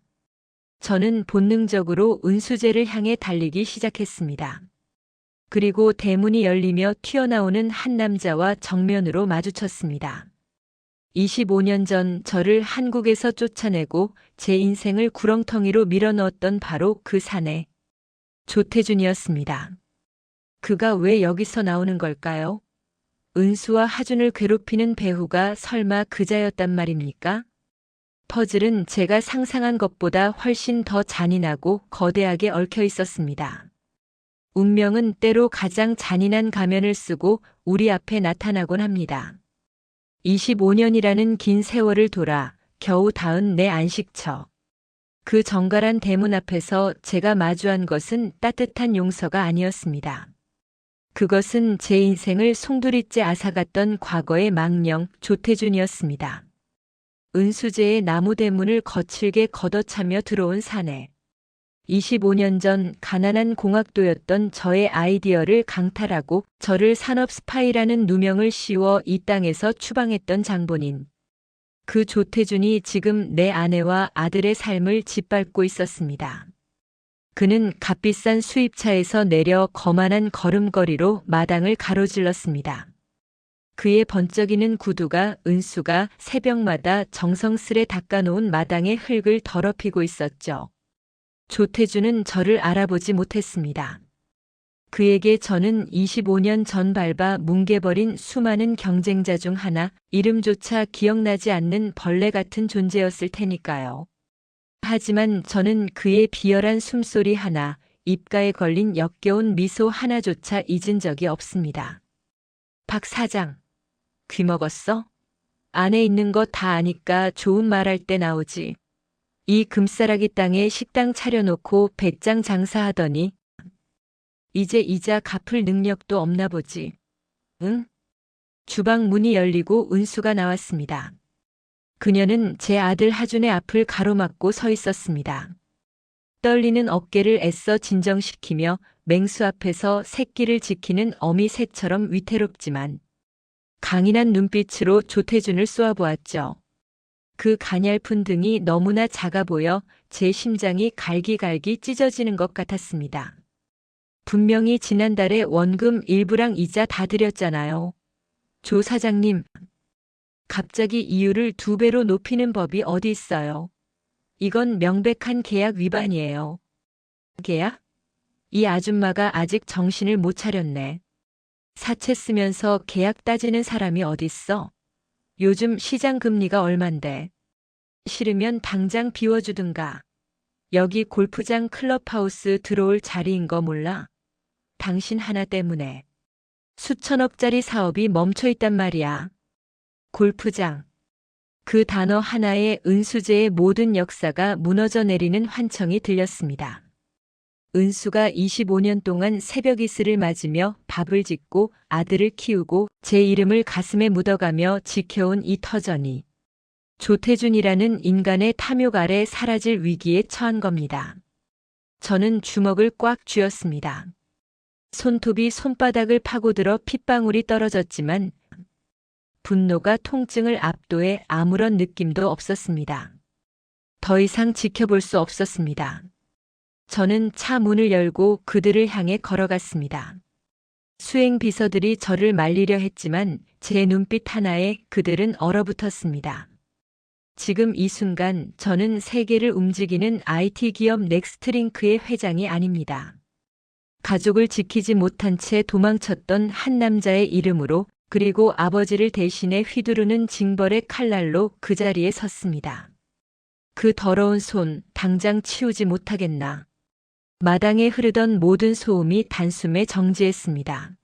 저는 본능적으로 은수제를 향해 달리기 시작했습니다. 그리고 대문이 열리며 튀어나오는 한 남자와 정면으로 마주쳤습니다. 25년 전 저를 한국에서 쫓아내고 제 인생을 구렁텅이로 밀어넣었던 바로 그 사내, 조태준이었습니다. 그가 왜 여기서 나오는 걸까요? 은수와 하준을 괴롭히는 배후가 설마 그자였단 말입니까? 퍼즐은 제가 상상한 것보다 훨씬 더 잔인하고 거대하게 얽혀 있었습니다. 운명은 때로 가장 잔인한 가면을 쓰고 우리 앞에 나타나곤 합니다. 25년이라는 긴 세월을 돌아 겨우 닿은 내 안식처. 그 정갈한 대문 앞에서 제가 마주한 것은 따뜻한 용서가 아니었습니다. 그것은 제 인생을 송두리째 앗아갔던 과거의 망령 조태준이었습니다. 은수제의 나무 대문을 거칠게 걷어차며 들어온 사내. 25년 전 가난한 공학도였던 저의 아이디어를 강탈하고 저를 산업 스파이라는 누명을 씌워 이 땅에서 추방했던 장본인. 그 조태준이 지금 내 아내와 아들의 삶을 짓밟고 있었습니다. 그는 값비싼 수입차에서 내려 거만한 걸음걸이로 마당을 가로질렀습니다. 그의 번쩍이는 구두가 은수가 새벽마다 정성스레 닦아놓은 마당의 흙을 더럽히고 있었죠. 조태준은 저를 알아보지 못했습니다. 그에게 저는 25년 전 밟아 뭉개버린 수많은 경쟁자 중 하나, 이름조차 기억나지 않는 벌레 같은 존재였을 테니까요. 하지만 저는 그의 비열한 숨소리 하나, 입가에 걸린 역겨운 미소 하나조차 잊은 적이 없습니다. 박 사장, 귀먹었어? 안에 있는 거 다 아니까 좋은 말할 때 나오지. 이 금싸라기 땅에 식당 차려놓고 백장 장사하더니 이제 이자 갚을 능력도 없나 보지. 응? 주방 문이 열리고 은수가 나왔습니다. 그녀는 제 아들 하준의 앞을 가로막고 서 있었습니다. 떨리는 어깨를 애써 진정시키며 맹수 앞에서 새끼를 지키는 어미 새처럼 위태롭지만 강인한 눈빛으로 조태준을 쏘아보았죠. 그 가냘픈 등이 너무나 작아 보여 제 심장이 갈기갈기 찢어지는 것 같았습니다. 분명히 지난달에 원금 일부랑 이자 다 드렸잖아요. 조 사장님, 갑자기 이율을 2배로 높이는 법이 어디 있어요? 이건 명백한 계약 위반이에요. 계약? 이 아줌마가 아직 정신을 못 차렸네. 사채 쓰면서 계약 따지는 사람이 어딨어? 요즘 시장 금리가 얼만데. 싫으면 당장 비워주든가. 여기 골프장 클럽하우스 들어올 자리인 거 몰라? 당신 하나 때문에 수천억짜리 사업이 멈춰있단 말이야. 골프장. 그 단어 하나에 은수제의 모든 역사가 무너져 내리는 환청이 들렸습니다. 은수가 25년 동안 새벽 이슬을 맞으며 밥을 짓고 아들을 키우고 제 이름을 가슴에 묻어가며 지켜온 이 터전이 조태준이라는 인간의 탐욕 아래 사라질 위기에 처한 겁니다. 저는 주먹을 꽉 쥐었습니다. 손톱이 손바닥을 파고들어 핏방울이 떨어졌지만 분노가 통증을 압도해 아무런 느낌도 없었습니다. 더 이상 지켜볼 수 없었습니다. 저는 차 문을 열고 그들을 향해 걸어갔습니다. 수행 비서들이 저를 말리려 했지만 제 눈빛 하나에 그들은 얼어붙었습니다. 지금 이 순간 저는 세계를 움직이는 IT 기업 넥스트링크의 회장이 아닙니다. 가족을 지키지 못한 채 도망쳤던 한 남자의 이름으로 그리고 아버지를 대신해 휘두르는 징벌의 칼날로 그 자리에 섰습니다. 그 더러운 손 당장 치우지 못하겠나. 마당에 흐르던 모든 소음이 단숨에 정지했습니다.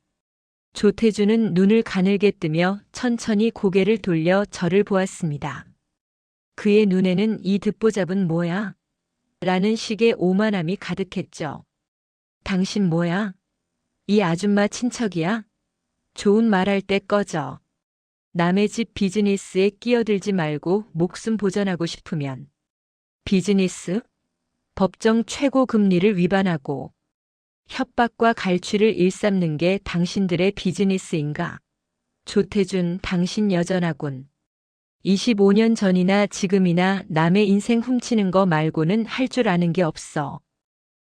조태준은 눈을 가늘게 뜨며 천천히 고개를 돌려 저를 보았습니다. 그의 눈에는 이 듣보잡은 뭐야? 라는 식의 오만함이 가득했죠. 당신 뭐야? 이 아줌마 친척이야? 좋은 말할 때 꺼져. 남의 집 비즈니스에 끼어들지 말고 목숨 보전하고 싶으면. 비즈니스? 법정 최고 금리를 위반하고 협박과 갈취를 일삼는 게 당신들의 비즈니스인가? 조태준, 당신 여전하군. 25년 전이나 지금이나 남의 인생 훔치는 거 말고는 할 줄 아는 게 없어.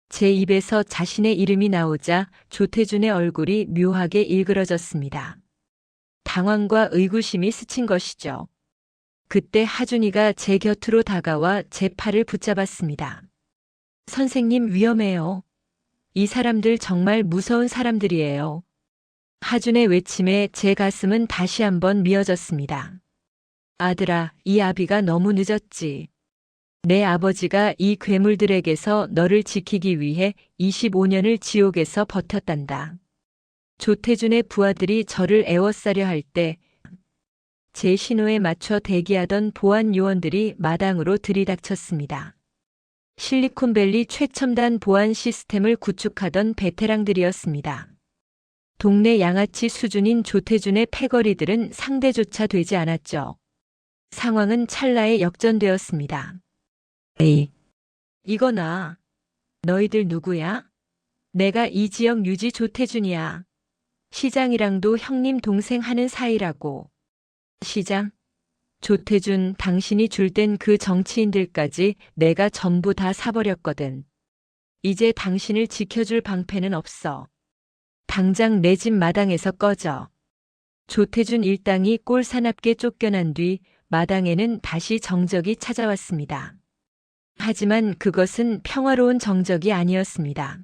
제 입에서 자신의 이름이 나오자 조태준의 얼굴이 묘하게 일그러졌습니다. 당황과 의구심이 스친 것이죠. 그때 하준이가 제 곁으로 다가와 제 팔을 붙잡았습니다. 선생님 위험해요. 이 사람들 정말 무서운 사람들이에요. 하준의 외침에 제 가슴은 다시 한번 미어졌습니다. 아들아, 이 아비가 너무 늦었지. 내 아버지가 이 괴물들에게서 너를 지키기 위해 25년을 지옥에서 버텼단다. 조태준의 부하들이 저를 애워싸려 할 때 제 신호에 맞춰 대기하던 보안 요원들이 마당으로 들이닥쳤습니다. 실리콘밸리 최첨단 보안 시스템을 구축하던 베테랑들이었습니다. 동네 양아치 수준인 조태준의 패거리들은 상대조차 되지 않았죠. 상황은 찰나에 역전되었습니다. 에이, 이거나. 너희들 누구야? 내가 이 지역 유지 조태준이야. 시장이랑도 형님 동생 하는 사이라고. 시장? 조태준, 당신이 줄 땐 그 정치인들까지 내가 전부 다 사버렸거든. 이제 당신을 지켜줄 방패는 없어. 당장 내 집 마당에서 꺼져. 조태준 일당이 꼴사납게 쫓겨난 뒤 마당에는 다시 정적이 찾아왔습니다. 하지만 그것은 평화로운 정적이 아니었습니다.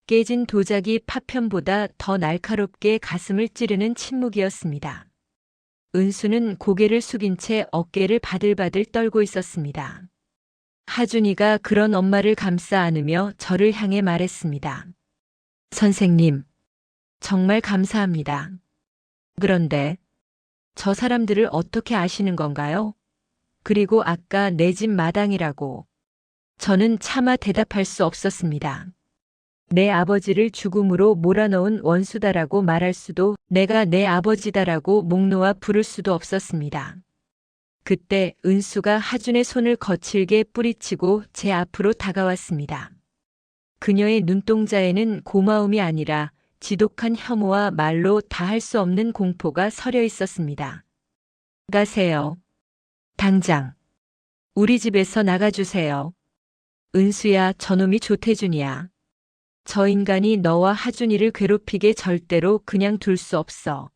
깨진 도자기 파편보다 더 날카롭게 가슴을 찌르는 침묵이었습니다. 은수는 고개를 숙인 채 어깨를 바들바들 떨고 있었습니다. 하준이가 그런 엄마를 감싸 안으며 저를 향해 말했습니다. 선생님, 정말 감사합니다. 그런데 저 사람들을 어떻게 아시는 건가요? 그리고 아까 내 집 마당이라고. 저는 차마 대답할 수 없었습니다. 내 아버지를 죽음으로 몰아넣은 원수다라고 말할 수도, 내가 내 아버지다라고 목 놓아 부를 수도 없었습니다. 그때 은수가 하준의 손을 거칠게 뿌리치고 제 앞으로 다가왔습니다. 그녀의 눈동자에는 고마움이 아니라 지독한 혐오와 말로 다 할 수 없는 공포가 서려 있었습니다. 가세요. 당장. 우리 집에서 나가주세요. 은수야, 저놈이 조태준이야. 저 인간이 너와 하준이를 괴롭히게 절대로 그냥 둘 수 없어.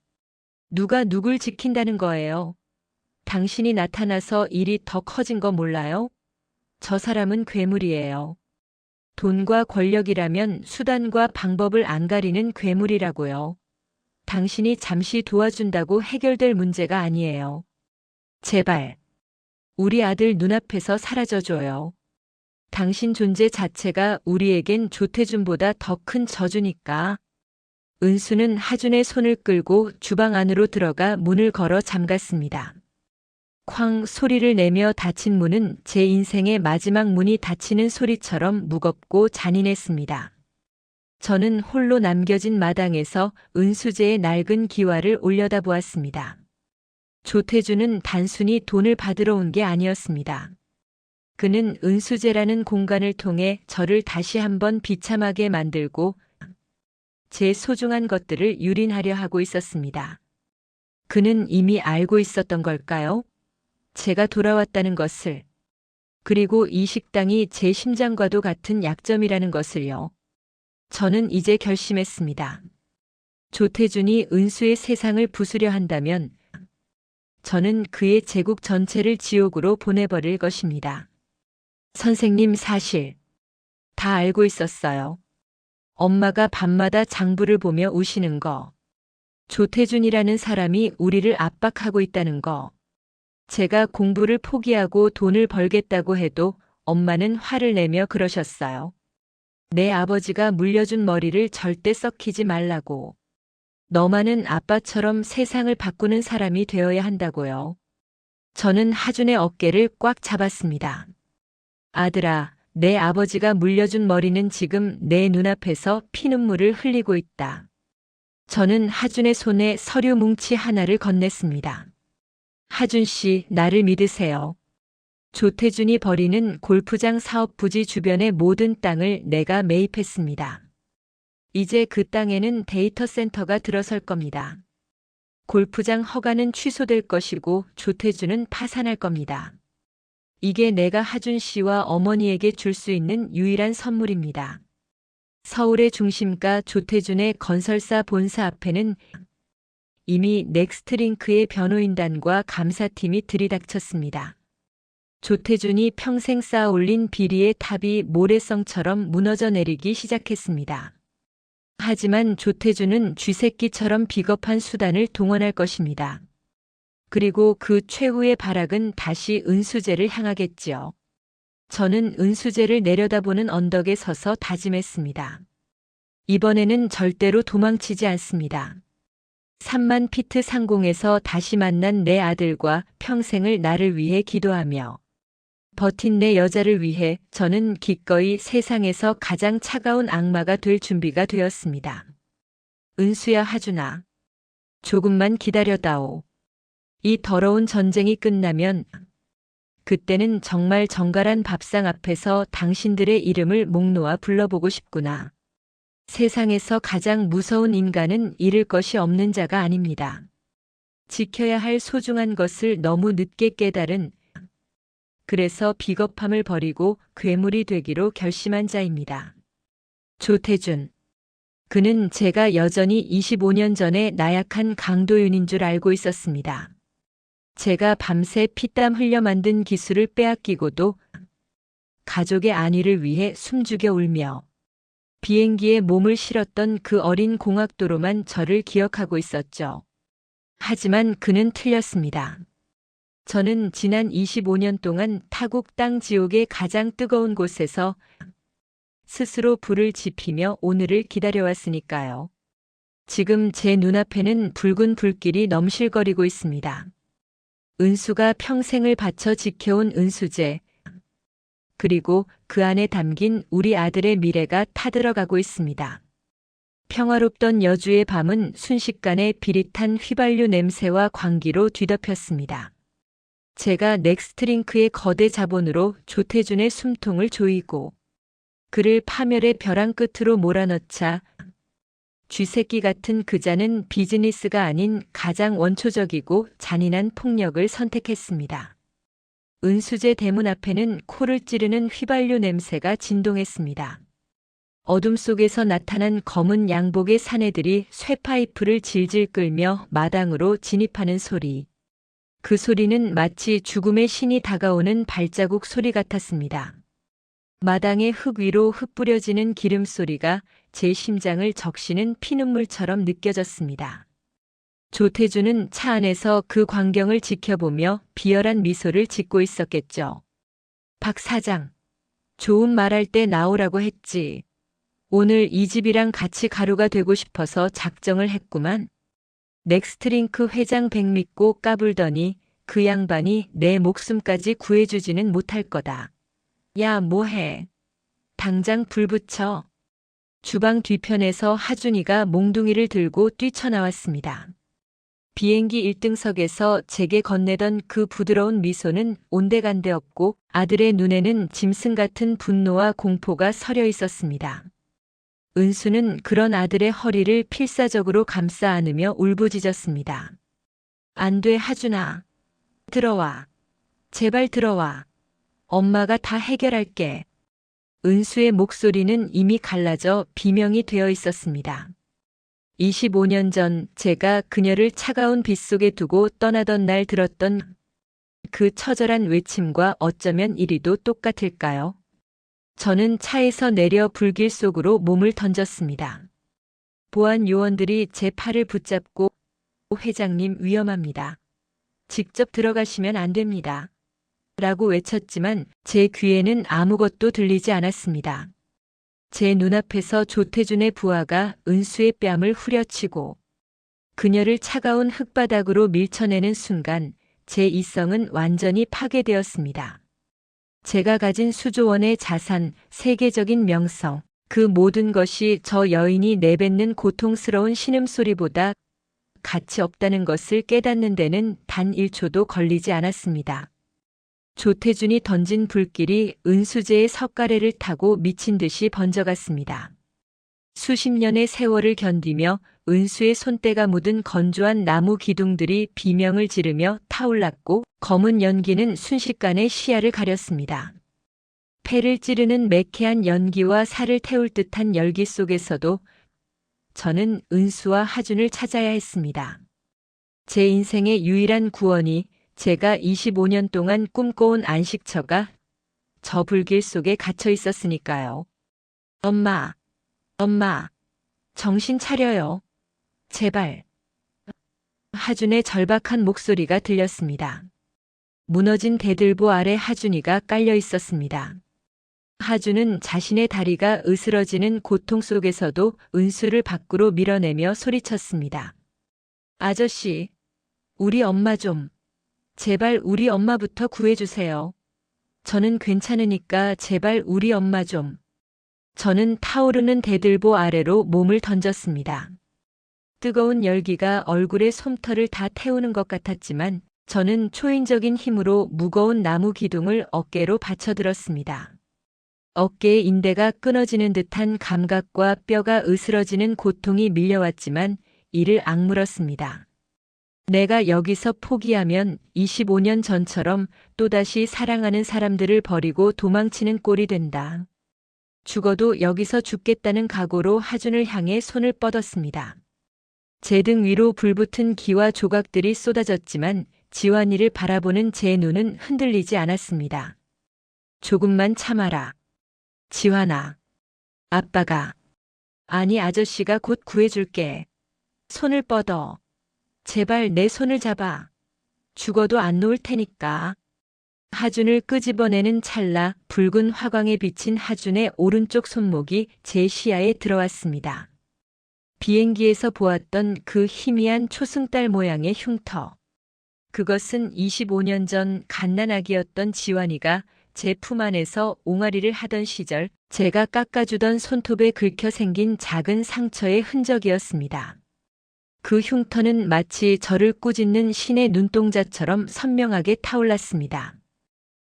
누가 누굴 지킨다는 거예요? 당신이 나타나서 일이 더 커진 거 몰라요? 저 사람은 괴물이에요. 돈과 권력이라면 수단과 방법을 안 가리는 괴물이라고요. 당신이 잠시 도와준다고 해결될 문제가 아니에요. 제발. 우리 아들 눈앞에서 사라져줘요. 당신 존재 자체가 우리에겐 조태준보다 더 큰 저주니까. 은수는 하준의 손을 끌고 주방 안으로 들어가 문을 걸어 잠갔습니다. 쾅 소리를 내며 닫힌 문은 제 인생의 마지막 문이 닫히는 소리처럼 무겁고 잔인했습니다. 저는 홀로 남겨진 마당에서 은수제의 낡은 기와를 올려다보았습니다. 조태준은 단순히 돈을 받으러 온 게 아니었습니다. 그는 은수제라는 공간을 통해 저를 다시 한번 비참하게 만들고 제 소중한 것들을 유린하려 하고 있었습니다. 그는 이미 알고 있었던 걸까요? 제가 돌아왔다는 것을. 그리고 이 식당이 제 심장과도 같은 약점이라는 것을요. 저는 이제 결심했습니다. 조태준이 은수의 세상을 부수려 한다면 저는 그의 제국 전체를 지옥으로 보내버릴 것입니다. 선생님, 사실 다 알고 있었어요. 엄마가 밤마다 장부를 보며 우시는 거. 조태준이라는 사람이 우리를 압박하고 있다는 거. 제가 공부를 포기하고 돈을 벌겠다고 해도 엄마는 화를 내며 그러셨어요. 내 아버지가 물려준 머리를 절대 썩히지 말라고. 너만은 아빠처럼 세상을 바꾸는 사람이 되어야 한다고요. 저는 하준의 어깨를 꽉 잡았습니다. 아들아, 내 아버지가 물려준 머리는 지금 내 눈앞에서 피눈물을 흘리고 있다. 저는 하준의 손에 서류 뭉치 하나를 건넸습니다. 하준 씨, 나를 믿으세요. 조태준이 벌이는 골프장 사업 부지 주변의 모든 땅을 내가 매입했습니다. 이제 그 땅에는 데이터 센터가 들어설 겁니다. 골프장 허가는 취소될 것이고 조태준은 파산할 겁니다. 이게 내가 하준 씨와 어머니에게 줄 수 있는 유일한 선물입니다. 서울의 중심가 조태준의 건설사 본사 앞에는 이미 넥스트링크의 변호인단과 감사팀이 들이닥쳤습니다. 조태준이 평생 쌓아 올린 비리의 탑이 모래성처럼 무너져 내리기 시작했습니다. 하지만 조태준은 쥐새끼처럼 비겁한 수단을 동원할 것입니다. 그리고 그 최후의 발악은 다시 은수제를 향하겠지요. 저는 은수제를 내려다보는 언덕에 서서 다짐했습니다. 이번에는 절대로 도망치지 않습니다. 3만 피트 상공에서 다시 만난 내 아들과 평생을 나를 위해 기도하며 버틴 내 여자를 위해 저는 기꺼이 세상에서 가장 차가운 악마가 될 준비가 되었습니다. 은수야, 하준아. 조금만 기다려다오. 이 더러운 전쟁이 끝나면 그때는 정말 정갈한 밥상 앞에서 당신들의 이름을 목 놓아 불러보고 싶구나. 세상에서 가장 무서운 인간은 잃을 것이 없는 자가 아닙니다. 지켜야 할 소중한 것을 너무 늦게 깨달은, 그래서 비겁함을 버리고 괴물이 되기로 결심한 자입니다. 조태준. 그는 제가 여전히 25년 전에 나약한 강도윤인 줄 알고 있었습니다. 제가 밤새 피땀 흘려 만든 기술을 빼앗기고도 가족의 안위를 위해 숨죽여 울며 비행기에 몸을 실었던 그 어린 공학도로만 저를 기억하고 있었죠. 하지만 그는 틀렸습니다. 저는 지난 25년 동안 타국 땅 지옥의 가장 뜨거운 곳에서 스스로 불을 지피며 오늘을 기다려왔으니까요. 지금 제 눈앞에는 붉은 불길이 넘실거리고 있습니다. 은수가 평생을 바쳐 지켜온 은수제, 그리고 그 안에 담긴 우리 아들의 미래가 타들어가고 있습니다. 평화롭던 여주의 밤은 순식간에 비릿한 휘발유 냄새와 광기로 뒤덮였습니다. 제가 넥스트링크의 거대 자본으로 조태준의 숨통을 조이고 그를 파멸의 벼랑 끝으로 몰아넣자 쥐새끼 같은 그자는 비즈니스가 아닌 가장 원초적이고 잔인한 폭력을 선택했습니다. 은수제 대문 앞에는 코를 찌르는 휘발유 냄새가 진동했습니다. 어둠 속에서 나타난 검은 양복의 사내들이 쇠파이프를 질질 끌며 마당으로 진입하는 소리. 그 소리는 마치 죽음의 신이 다가오는 발자국 소리 같았습니다. 마당의 흙 위로 흩뿌려지는 기름 소리가 제 심장을 적시는 피눈물처럼 느껴졌습니다. 조태준은 차 안에서 그 광경을 지켜보며 비열한 미소를 짓고 있었겠죠. 박 사장, 좋은 말할 때 나오라고 했지. 오늘 이 집이랑 같이 가루가 되고 싶어서 작정을 했구만. 넥스트링크 회장 백 믿고 까불더니 그 양반이 내 목숨까지 구해주지는 못할 거다. 야, 뭐해? 당장 불 붙여. 주방 뒤편에서 하준이가 몽둥이를 들고 뛰쳐나왔습니다. 비행기 1등석에서 제게 건네던 그 부드러운 미소는 온데간데 없고 아들의 눈에는 짐승 같은 분노와 공포가 서려 있었습니다. 은수는 그런 아들의 허리를 필사적으로 감싸 안으며 울부짖었습니다. 안 돼, 하준아. 들어와. 제발 들어와. 엄마가 다 해결할게. 은수의 목소리는 이미 갈라져 비명이 되어 있었습니다. 25년 전 제가 그녀를 차가운 빗속에 두고 떠나던 날 들었던 그 처절한 외침과 어쩌면 이리도 똑같을까요? 저는 차에서 내려 불길 속으로 몸을 던졌습니다. 보안 요원들이 제 팔을 붙잡고 회장님 위험합니다. 직접 들어가시면 안 됩니다. 라고 외쳤지만 제 귀에는 아무것도 들리지 않았습니다. 제 눈앞에서 조태준의 부하가 은수의 뺨을 후려치고 그녀를 차가운 흙바닥으로 밀쳐내는 순간 제 이성은 완전히 파괴되었습니다. 제가 가진 수조원의 자산, 세계적인 명성, 그 모든 것이 저 여인이 내뱉는 고통스러운 신음소리보다 가치 없다는 것을 깨닫는 데는 단 1초도 걸리지 않았습니다. 조태준이 던진 불길이 은수제의 석가래를 타고 미친 듯이 번져갔습니다. 수십 년의 세월을 견디며 은수의 손때가 묻은 건조한 나무 기둥들이 비명을 지르며 타올랐고 검은 연기는 순식간에 시야를 가렸습니다. 폐를 찌르는 매캐한 연기와 살을 태울 듯한 열기 속에서도 저는 은수와 하준을 찾아야 했습니다. 제 인생의 유일한 구원이 제가 25년 동안 꿈꿔온 안식처가 저 불길 속에 갇혀 있었으니까요. 엄마, 정신 차려요. 제발. 하준의 절박한 목소리가 들렸습니다. 무너진 대들보 아래 하준이가 깔려 있었습니다. 하준은 자신의 다리가 으스러지는 고통 속에서도 은수를 밖으로 밀어내며 소리쳤습니다. 아저씨, 우리 엄마 좀, 제발 우리 엄마부터 구해주세요. 저는 괜찮으니까 제발 우리 엄마 좀. 저는 타오르는 대들보 아래로 몸을 던졌습니다. 뜨거운 열기가 얼굴의 솜털을 다 태우는 것 같았지만 저는 초인적인 힘으로 무거운 나무 기둥을 어깨로 받쳐들었습니다. 어깨의 인대가 끊어지는 듯한 감각과 뼈가 으스러지는 고통이 밀려왔지만 이를 악물었습니다. 내가 여기서 포기하면 25년 전처럼 또다시 사랑하는 사람들을 버리고 도망치는 꼴이 된다. 죽어도 여기서 죽겠다는 각오로 하준을 향해 손을 뻗었습니다. 제 등 위로 불붙은 기와 조각들이 쏟아졌지만 지환이를 바라보는 제 눈은 흔들리지 않았습니다. 조금만 참아라. 지환아. 아빠가. 아니 아저씨가 곧 구해줄게. 손을 뻗어. 제발 내 손을 잡아. 죽어도 안 놓을 테니까. 하준을 끄집어내는 찰나 붉은 화광에 비친 하준의 오른쪽 손목이 제 시야에 들어왔습니다. 비행기에서 보았던 그 희미한 초승달 모양의 흉터. 그것은 25년 전 갓난아기였던 지환이가 제 품 안에서 옹알이를 하던 시절 제가 깎아주던 손톱에 긁혀 생긴 작은 상처의 흔적이었습니다. 그 흉터는 마치 저를 꾸짖는 신의 눈동자처럼 선명하게 타올랐습니다.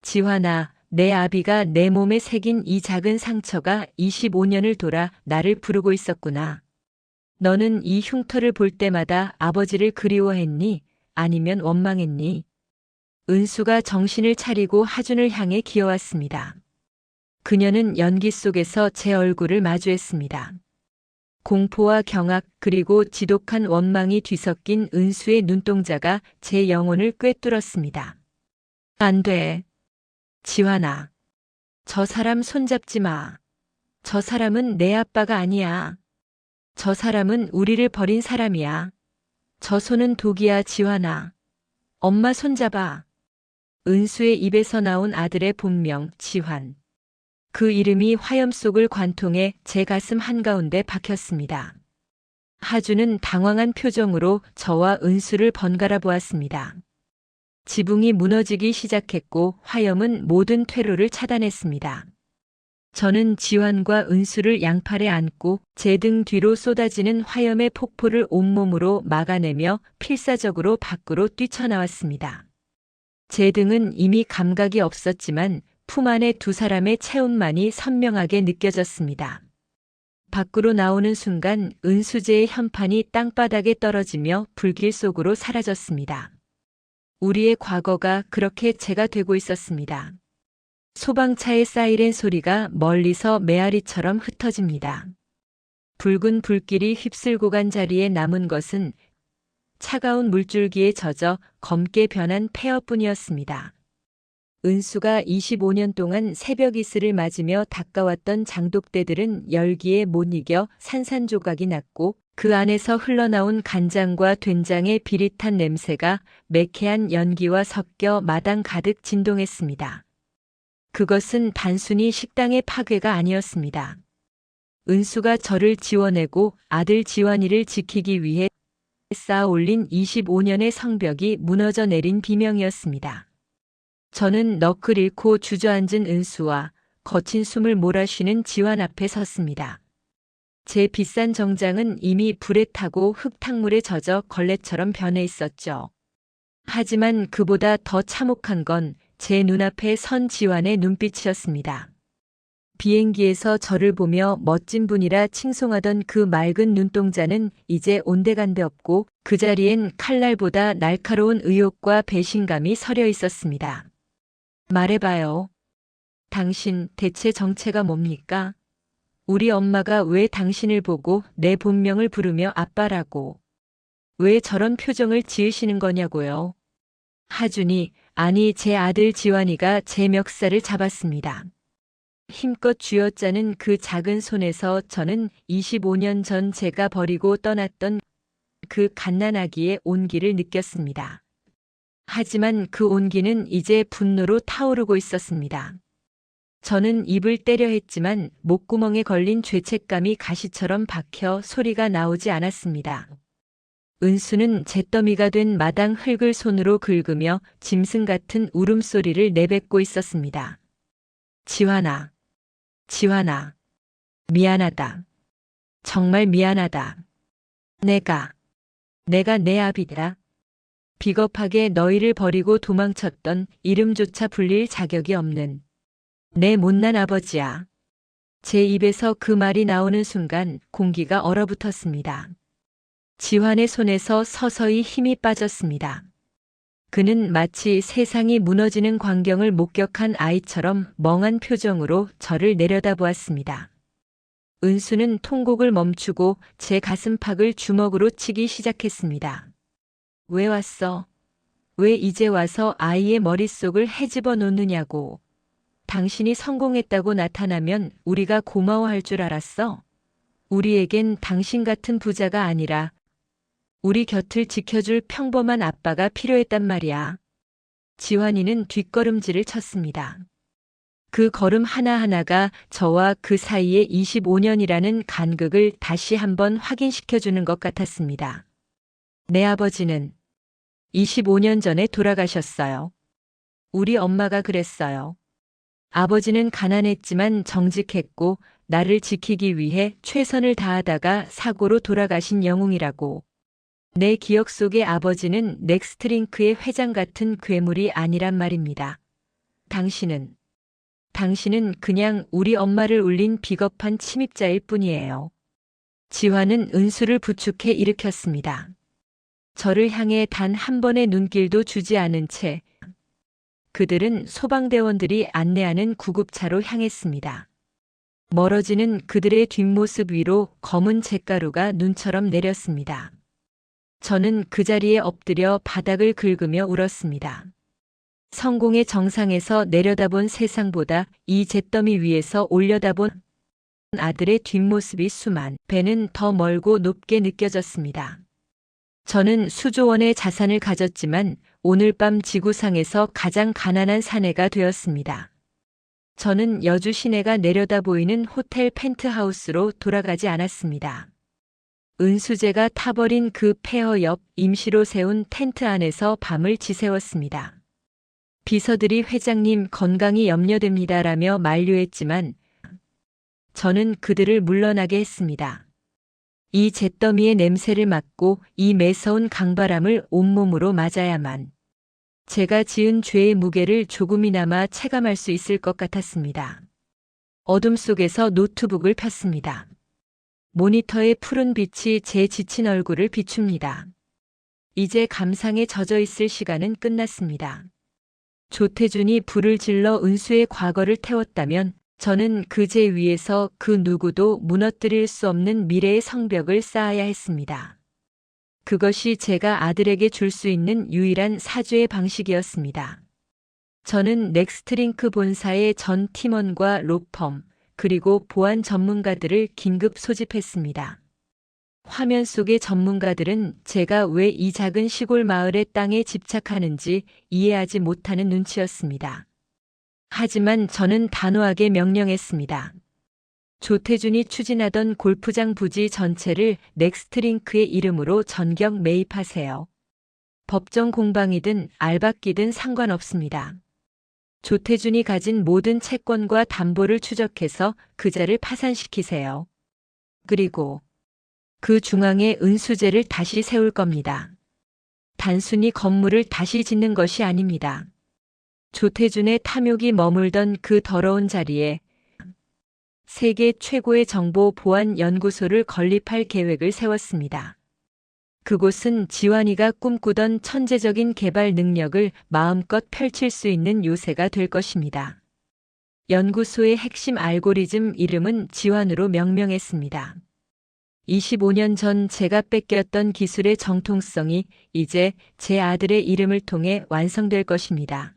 지환아, 내 아비가 내 몸에 새긴 이 작은 상처가 25년을 돌아 나를 부르고 있었구나. 너는 이 흉터를 볼 때마다 아버지를 그리워했니? 아니면 원망했니? 은수가 정신을 차리고 하준을 향해 기어왔습니다. 그녀는 연기 속에서 제 얼굴을 마주했습니다. 공포와 경악 그리고 지독한 원망이 뒤섞인 은수의 눈동자가 제 영혼을 꿰뚫었습니다. 안 돼. 지환아. 저 사람 손잡지 마. 저 사람은 내 아빠가 아니야. 저 사람은 우리를 버린 사람이야. 저 손은 독이야, 지환아. 엄마 손잡아. 은수의 입에서 나온 아들의 본명, 지환. 그 이름이 화염 속을 관통해 제 가슴 한가운데 박혔습니다. 하준은 당황한 표정으로 저와 은수를 번갈아 보았습니다. 지붕이 무너지기 시작했고 화염은 모든 퇴로를 차단했습니다. 저는 지환과 은수를 양팔에 안고 제 등 뒤로 쏟아지는 화염의 폭포를 온몸으로 막아내며 필사적으로 밖으로 뛰쳐나왔습니다. 제 등은 이미 감각이 없었지만 품 안에 두 사람의 체온만이 선명하게 느껴졌습니다. 밖으로 나오는 순간 은수제의 현판이 땅바닥에 떨어지며 불길 속으로 사라졌습니다. 우리의 과거가 그렇게 제가 되고 있었습니다. 소방차의 사이렌 소리가 멀리서 메아리처럼 흩어집니다. 붉은 불길이 휩쓸고 간 자리에 남은 것은 차가운 물줄기에 젖어 검게 변한 폐허뿐이었습니다. 은수가 25년 동안 새벽 이슬을 맞으며 닦아왔던 장독대들은 열기에 못 이겨 산산조각이 났고 그 안에서 흘러나온 간장과 된장의 비릿한 냄새가 매캐한 연기와 섞여 마당 가득 진동했습니다. 그것은 단순히 식당의 파괴가 아니었습니다. 은수가 저를 지워내고 아들 지환이를 지키기 위해 쌓아 올린 25년의 성벽이 무너져 내린 비명이었습니다. 저는 넋을 잃고 주저앉은 은수와 거친 숨을 몰아쉬는 지환 앞에 섰습니다. 제 비싼 정장은 이미 불에 타고 흙탕물에 젖어 걸레처럼 변해 있었죠. 하지만 그보다 더 참혹한 건 제 눈앞에 선 지환의 눈빛이었습니다. 비행기에서 저를 보며 멋진 분이라 칭송하던 그 맑은 눈동자는 이제 온데간데 없고 그 자리엔 칼날보다 날카로운 의욕과 배신감이 서려 있었습니다. 말해봐요. 당신 대체 정체가 뭡니까? 우리 엄마가 왜 당신을 보고 내 본명을 부르며 아빠라고 왜 저런 표정을 지으시는 거냐고요. 하준이, 아니 제 아들 지환이가 제 멱살을 잡았습니다. 힘껏 쥐어짜는 그 작은 손에서 저는 25년 전 제가 버리고 떠났던 그 갓난아기의 온기를 느꼈습니다. 하지만 그 온기는 이제 분노로 타오르고 있었습니다. 저는 입을 때려 했지만 목구멍에 걸린 죄책감이 가시처럼 박혀 소리가 나오지 않았습니다. 은수는 잿더미가 된 마당 흙을 손으로 긁으며 짐승 같은 울음소리를 내뱉고 있었습니다. 지환아, 지환아, 미안하다. 정말 미안하다. 내가 내 아비라. 비겁하게 너희를 버리고 도망쳤던 이름조차 불릴 자격이 없는 내 못난 아버지야. 제 입에서 그 말이 나오는 순간 공기가 얼어붙었습니다. 지환의 손에서 서서히 힘이 빠졌습니다. 그는 마치 세상이 무너지는 광경을 목격한 아이처럼 멍한 표정으로 저를 내려다보았습니다. 은수는 통곡을 멈추고 제 가슴팍을 주먹으로 치기 시작했습니다. 왜 왔어? 왜 이제 와서 아이의 머릿속을 헤집어 놓느냐고. 당신이 성공했다고 나타나면 우리가 고마워할 줄 알았어? 우리에겐 당신 같은 부자가 아니라 우리 곁을 지켜줄 평범한 아빠가 필요했단 말이야. 지환이는 뒷걸음질을 쳤습니다. 그 걸음 하나하나가 저와 그 사이의 25년이라는 간극을 다시 한번 확인시켜주는 것 같았습니다. 내 아버지는 25년 전에 돌아가셨어요. 우리 엄마가 그랬어요. 아버지는 가난했지만 정직했고 나를 지키기 위해 최선을 다하다가 사고로 돌아가신 영웅이라고. 내 기억 속의 아버지는 넥스트링크의 회장 같은 괴물이 아니란 말입니다. 당신은 그냥 우리 엄마를 울린 비겁한 침입자일 뿐이에요. 지환은 은수를 부축해 일으켰습니다. 저를 향해 단 한 번의 눈길도 주지 않은 채 그들은 소방대원들이 안내하는 구급차로 향했습니다. 멀어지는 그들의 뒷모습 위로 검은 잿가루가 눈처럼 내렸습니다. 저는 그 자리에 엎드려 바닥을 긁으며 울었습니다. 성공의 정상에서 내려다본 세상보다 이 잿더미 위에서 올려다본 아들의 뒷모습이 수만 배는 더 멀고 높게 느껴졌습니다. 저는 수조 원의 자산을 가졌지만 오늘 밤 지구상에서 가장 가난한 사내가 되었습니다. 저는 여주 시내가 내려다 보이는 호텔 펜트하우스로 돌아가지 않았습니다. 은수제가 타버린 그 폐허 옆 임시로 세운 텐트 안에서 밤을 지새웠습니다. 비서들이 회장님 건강이 염려됩니다라며 만류했지만 저는 그들을 물러나게 했습니다. 이 잿더미의 냄새를 맡고 이 매서운 강바람을 온몸으로 맞아야만 제가 지은 죄의 무게를 조금이나마 체감할 수 있을 것 같았습니다. 어둠 속에서 노트북을 폈습니다. 모니터의 푸른 빛이 제 지친 얼굴을 비춥니다. 이제 감상에 젖어 있을 시간은 끝났습니다. 조태준이 불을 질러 은수의 과거를 태웠다면 저는 그 제 위에서 그 누구도 무너뜨릴 수 없는 미래의 성벽을 쌓아야 했습니다. 그것이 제가 아들에게 줄 수 있는 유일한 사죄의 방식이었습니다. 저는 넥스트링크 본사의 전 팀원과 로펌, 그리고 보안 전문가들을 긴급 소집했습니다. 화면 속의 전문가들은 제가 왜 이 작은 시골 마을의 땅에 집착하는지 이해하지 못하는 눈치였습니다. 하지만 저는 단호하게 명령했습니다. 조태준이 추진하던 골프장 부지 전체를 넥스트링크의 이름으로 전격 매입하세요. 법정 공방이든 알박기든 상관없습니다. 조태준이 가진 모든 채권과 담보를 추적해서 그자를 파산시키세요. 그리고 그 중앙에 은수제를 다시 세울 겁니다. 단순히 건물을 다시 짓는 것이 아닙니다. 조태준의 탐욕이 머물던 그 더러운 자리에 세계 최고의 정보 보안 연구소를 건립할 계획을 세웠습니다. 그곳은 지환이가 꿈꾸던 천재적인 개발 능력을 마음껏 펼칠 수 있는 요새가 될 것입니다. 연구소의 핵심 알고리즘 이름은 지환으로 명명했습니다. 25년 전 제가 뺏겼던 기술의 정통성이 이제 제 아들의 이름을 통해 완성될 것입니다.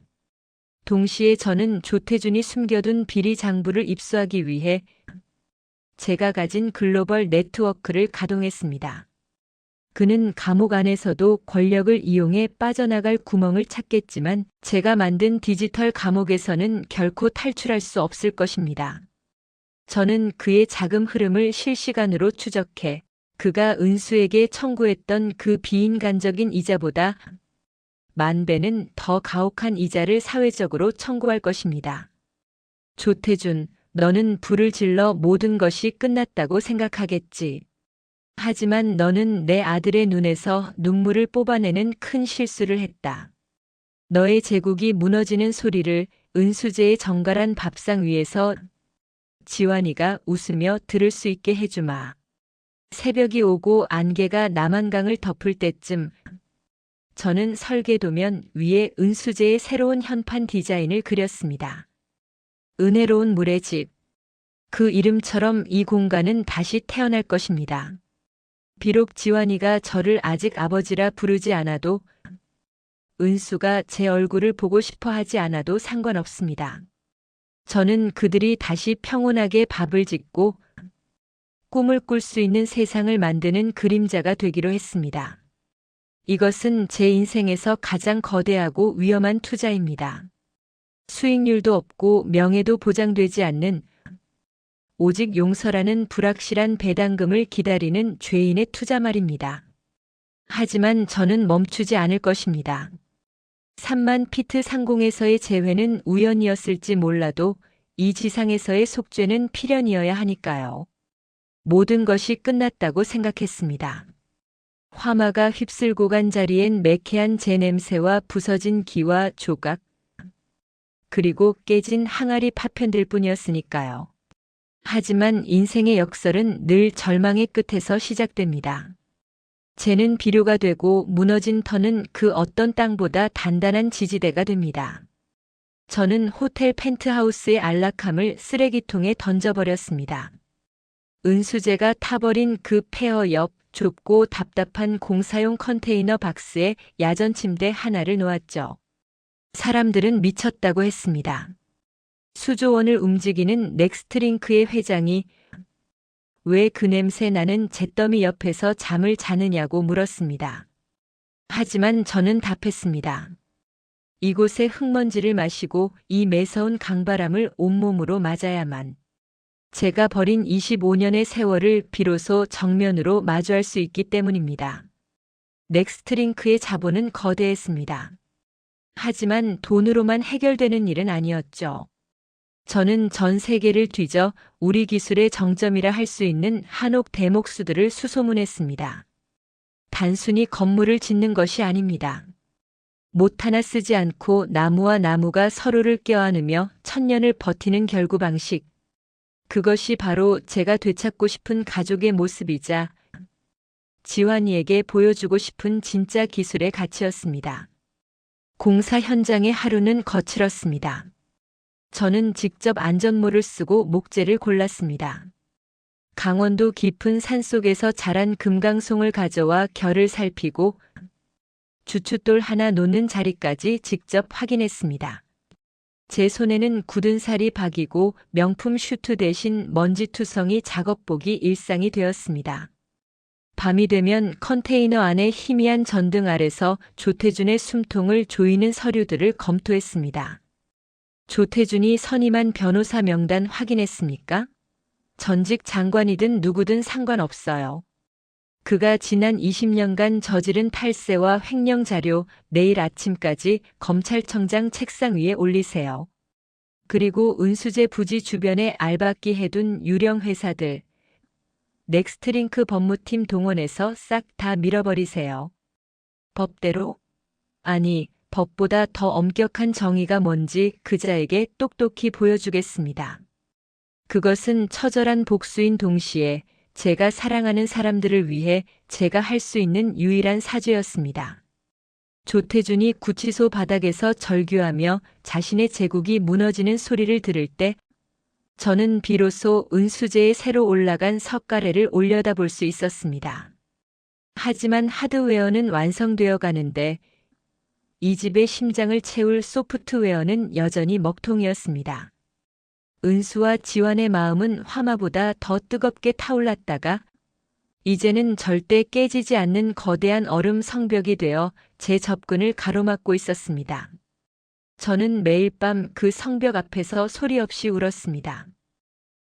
동시에 저는 조태준이 숨겨둔 비리 장부를 입수하기 위해 제가 가진 글로벌 네트워크를 가동했습니다. 그는 감옥 안에서도 권력을 이용해 빠져나갈 구멍을 찾겠지만 제가 만든 디지털 감옥에서는 결코 탈출할 수 없을 것입니다. 저는 그의 자금 흐름을 실시간으로 추적해 그가 은수에게 청구했던 그 비인간적인 이자보다 10,000배는 더 가혹한 이자를 사회적으로 청구할 것입니다. 조태준, 너는 불을 질러 모든 것이 끝났다고 생각하겠지. 하지만 너는 내 아들의 눈에서 눈물을 뽑아내는 큰 실수를 했다. 너의 제국이 무너지는 소리를 은수제의 정갈한 밥상 위에서 지환이가 웃으며 들을 수 있게 해주마. 새벽이 오고 안개가 남한강을 덮을 때쯤 저는 설계도면 위에 은수제의 새로운 현판 디자인을 그렸습니다. 은혜로운 물의 집. 그 이름처럼 이 공간은 다시 태어날 것입니다. 비록 지환이가 저를 아직 아버지라 부르지 않아도 은수가 제 얼굴을 보고 싶어 하지 않아도 상관없습니다. 저는 그들이 다시 평온하게 밥을 짓고 꿈을 꿀 수 있는 세상을 만드는 그림자가 되기로 했습니다. 이것은 제 인생에서 가장 거대하고 위험한 투자입니다. 수익률도 없고 명예도 보장되지 않는 오직 용서라는 불확실한 배당금을 기다리는 죄인의 투자 말입니다. 하지만 저는 멈추지 않을 것입니다. 3만 피트 상공에서의 재회는 우연이었을지 몰라도 이 지상에서의 속죄는 필연이어야 하니까요. 모든 것이 끝났다고 생각했습니다. 화마가 휩쓸고 간 자리엔 매캐한 제 냄새와 부서진 기와 조각, 그리고 깨진 항아리 파편들 뿐이었으니까요. 하지만 인생의 역설은 늘 절망의 끝에서 시작됩니다. 재는 비료가 되고 무너진 터는 그 어떤 땅보다 단단한 지지대가 됩니다. 저는 호텔 펜트하우스의 안락함을 쓰레기통에 던져버렸습니다. 은수제가 타버린 그 폐허 옆 좁고 답답한 공사용 컨테이너 박스에 야전 침대 하나를 놓았죠. 사람들은 미쳤다고 했습니다. 수조 원을 움직이는 넥스트링크의 회장이 왜 그 냄새 나는 잿더미 옆에서 잠을 자느냐고 물었습니다. 하지만 저는 답했습니다. 이곳의 흙먼지를 마시고 이 매서운 강바람을 온몸으로 맞아야만 제가 버린 25년의 세월을 비로소 정면으로 마주할 수 있기 때문입니다. 넥스트링크의 자본은 거대했습니다. 하지만 돈으로만 해결되는 일은 아니었죠. 저는 전 세계를 뒤져 우리 기술의 정점이라 할 수 있는 한옥 대목수들을 수소문했습니다. 단순히 건물을 짓는 것이 아닙니다. 못 하나 쓰지 않고 나무와 나무가 서로를 껴안으며 천년을 버티는 결구 방식. 그것이 바로 제가 되찾고 싶은 가족의 모습이자 지환이에게 보여주고 싶은 진짜 기술의 가치였습니다. 공사 현장의 하루는 거칠었습니다. 저는 직접 안전모를 쓰고 목재를 골랐습니다. 강원도 깊은 산속에서 자란 금강송을 가져와 결을 살피고 주춧돌 하나 놓는 자리까지 직접 확인했습니다. 제 손에는 굳은 살이 박이고 명품 슈트 대신 먼지투성이 작업복이 일상이 되었습니다. 밤이 되면 컨테이너 안의 희미한 전등 아래서 조태준의 숨통을 조이는 서류들을 검토했습니다. 조태준이 선임한 변호사 명단 확인했습니까? 전직 장관이든 누구든 상관없어요. 그가 지난 20년간 저지른 탈세와 횡령 자료 내일 아침까지 검찰청장 책상 위에 올리세요. 그리고 은수제 부지 주변에 알박기 해둔 유령 회사들, 넥스트링크 법무팀 동원해서 싹 다 밀어버리세요. 법대로? 아니, 법보다 더 엄격한 정의가 뭔지 그자에게 똑똑히 보여주겠습니다. 그것은 처절한 복수인 동시에 제가 사랑하는 사람들을 위해 제가 할 수 있는 유일한 사죄였습니다. 조태준이 구치소 바닥에서 절규하며 자신의 제국이 무너지는 소리를 들을 때 저는 비로소 은수제에 새로 올라간 석가래를 올려다볼 수 있었습니다. 하지만 하드웨어는 완성되어 가는데 이 집의 심장을 채울 소프트웨어는 여전히 먹통이었습니다. 은수와 지환의 마음은 화마보다 더 뜨겁게 타올랐다가 이제는 절대 깨지지 않는 거대한 얼음 성벽이 되어 제 접근을 가로막고 있었습니다. 저는 매일 밤 그 성벽 앞에서 소리 없이 울었습니다.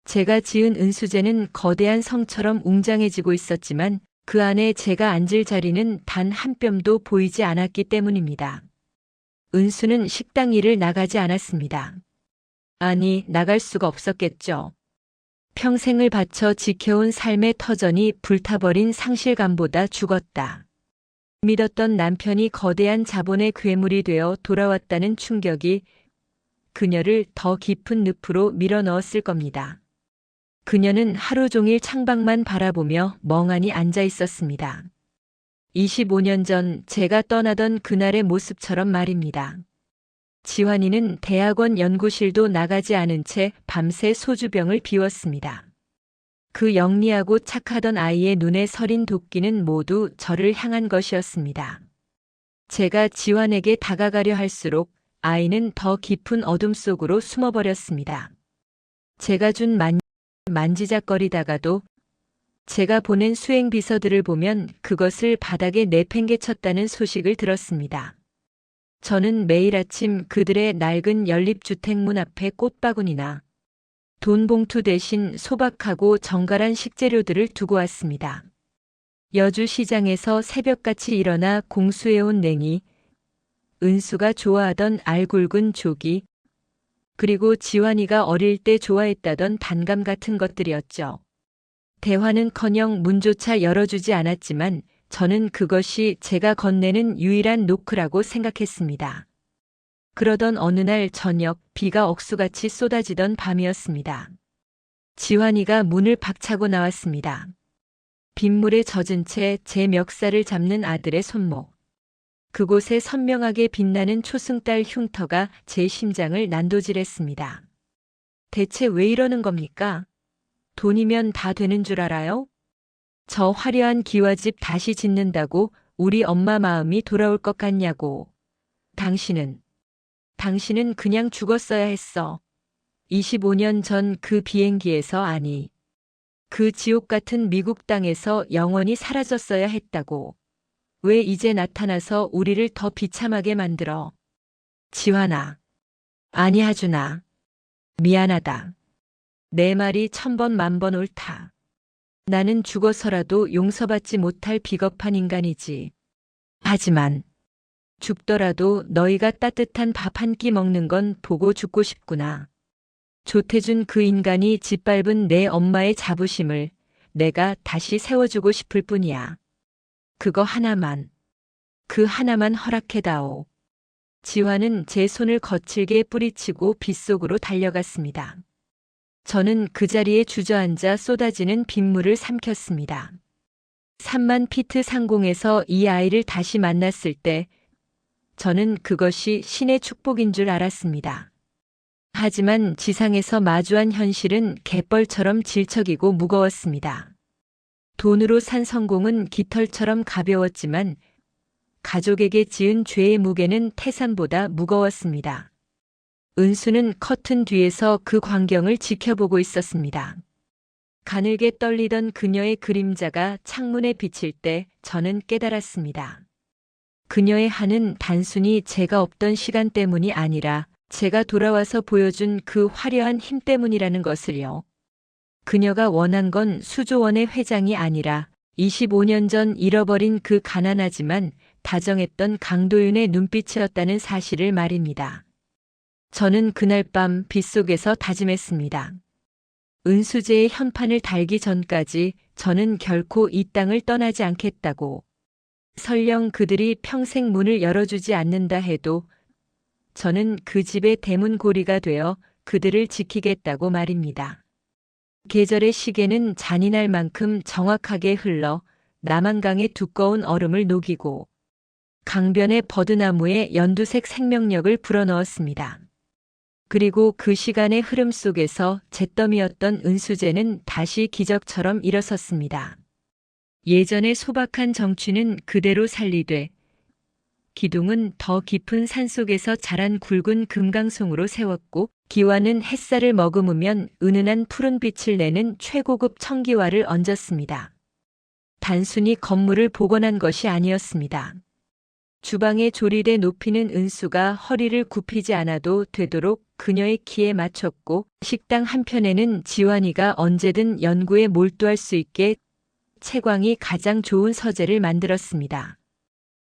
제가 지은 은수제는 거대한 성처럼 웅장해지고 있었지만 그 안에 제가 앉을 자리는 단 한 뼘도 보이지 않았기 때문입니다. 은수는 식당 일을 나가지 않았습니다. 아니, 나갈 수가 없었겠죠. 평생을 바쳐 지켜온 삶의 터전이 불타버린 상실감보다 죽었다. 믿었던 남편이 거대한 자본의 괴물이 되어 돌아왔다는 충격이 그녀를 더 깊은 늪으로 밀어넣었을 겁니다. 그녀는 하루 종일 창밖만 바라보며 멍하니 앉아 있었습니다. 25년 전 제가 떠나던 그날의 모습처럼 말입니다. 지환이는 대학원 연구실도 나가지 않은 채 밤새 소주병을 비웠습니다. 그 영리하고 착하던 아이의 눈에 서린 도끼는 모두 저를 향한 것이었습니다. 제가 지환에게 다가가려 할수록 아이는 더 깊은 어둠 속으로 숨어버렸습니다. 제가 준 만지작거리다가도 제가 보낸 수행 비서들을 보면 그것을 바닥에 내팽개쳤다는 소식을 들었습니다. 저는 매일 아침 그들의 낡은 연립주택 문 앞에 꽃바구니나 돈 봉투 대신 소박하고 정갈한 식재료들을 두고 왔습니다. 여주시장에서 새벽같이 일어나 공수해온 냉이, 은수가 좋아하던 알굵은 조기, 그리고 지환이가 어릴 때 좋아했다던 단감 같은 것들이었죠. 대화는커녕 문조차 열어주지 않았지만 저는 그것이 제가 건네는 유일한 노크라고 생각했습니다. 그러던 어느 날 저녁 비가 억수같이 쏟아지던 밤이었습니다. 지환이가 문을 박차고 나왔습니다. 빗물에 젖은 채 제 멱살을 잡는 아들의 손목. 그곳에 선명하게 빛나는 초승달 흉터가 제 심장을 난도질했습니다. 대체 왜 이러는 겁니까? 돈이면 다 되는 줄 알아요? 저 화려한 기와집 다시 짓는다고 우리 엄마 마음이 돌아올 것 같냐고. 당신은 그냥 죽었어야 했어. 25년 전 그 비행기에서 아니. 그 지옥 같은 미국 땅에서 영원히 사라졌어야 했다고. 왜 이제 나타나서 우리를 더 비참하게 만들어. 지환아. 아니 하준아. 미안하다. 내 말이 1000번 만번 옳다. 나는 죽어서라도 용서받지 못할 비겁한 인간이지. 하지만 죽더라도 너희가 따뜻한 밥 한 끼 먹는 건 보고 죽고 싶구나. 조태준 그 인간이 짓밟은 내 엄마의 자부심을 내가 다시 세워주고 싶을 뿐이야. 그거 하나만, 그 하나만 허락해다오. 지환은 제 손을 거칠게 뿌리치고 빗속으로 달려갔습니다. 저는 그 자리에 주저앉아 쏟아지는 빗물을 삼켰습니다. 3만 피트 상공에서 이 아이를 다시 만났을 때 저는 그것이 신의 축복인 줄 알았습니다. 하지만 지상에서 마주한 현실은 갯벌처럼 질척이고 무거웠습니다. 돈으로 산 성공은 깃털처럼 가벼웠지만 가족에게 지은 죄의 무게는 태산보다 무거웠습니다. 은수는 커튼 뒤에서 그 광경을 지켜보고 있었습니다. 가늘게 떨리던 그녀의 그림자가 창문에 비칠 때 저는 깨달았습니다. 그녀의 한은 단순히 제가 없던 시간 때문이 아니라 제가 돌아와서 보여준 그 화려한 힘 때문이라는 것을요. 그녀가 원한 건 수조원의 회장이 아니라 25년 전 잃어버린 그 가난하지만 다정했던 강도윤의 눈빛이었다는 사실을 말입니다. 저는 그날 밤 빗속에서 다짐했습니다. 은수제의 현판을 달기 전까지 저는 결코 이 땅을 떠나지 않겠다고. 설령 그들이 평생 문을 열어주지 않는다 해도 저는 그 집의 대문고리가 되어 그들을 지키겠다고 말입니다. 계절의 시계는 잔인할 만큼 정확하게 흘러 남한강의 두꺼운 얼음을 녹이고 강변의 버드나무에 연두색 생명력을 불어넣었습니다. 그리고 그 시간의 흐름 속에서 잿더미였던 은수제는 다시 기적처럼 일어섰습니다. 예전의 소박한 정취는 그대로 살리되 기둥은 더 깊은 산속에서 자란 굵은 금강송으로 세웠고 기와는 햇살을 머금으면 은은한 푸른 빛을 내는 최고급 청기와를 얹었습니다. 단순히 건물을 복원한 것이 아니었습니다. 주방의 조리대 높이는 은수가 허리를 굽히지 않아도 되도록 그녀의 키에 맞췄고 식당 한편에는 지환이가 언제든 연구에 몰두할 수 있게 채광이 가장 좋은 서재를 만들었습니다.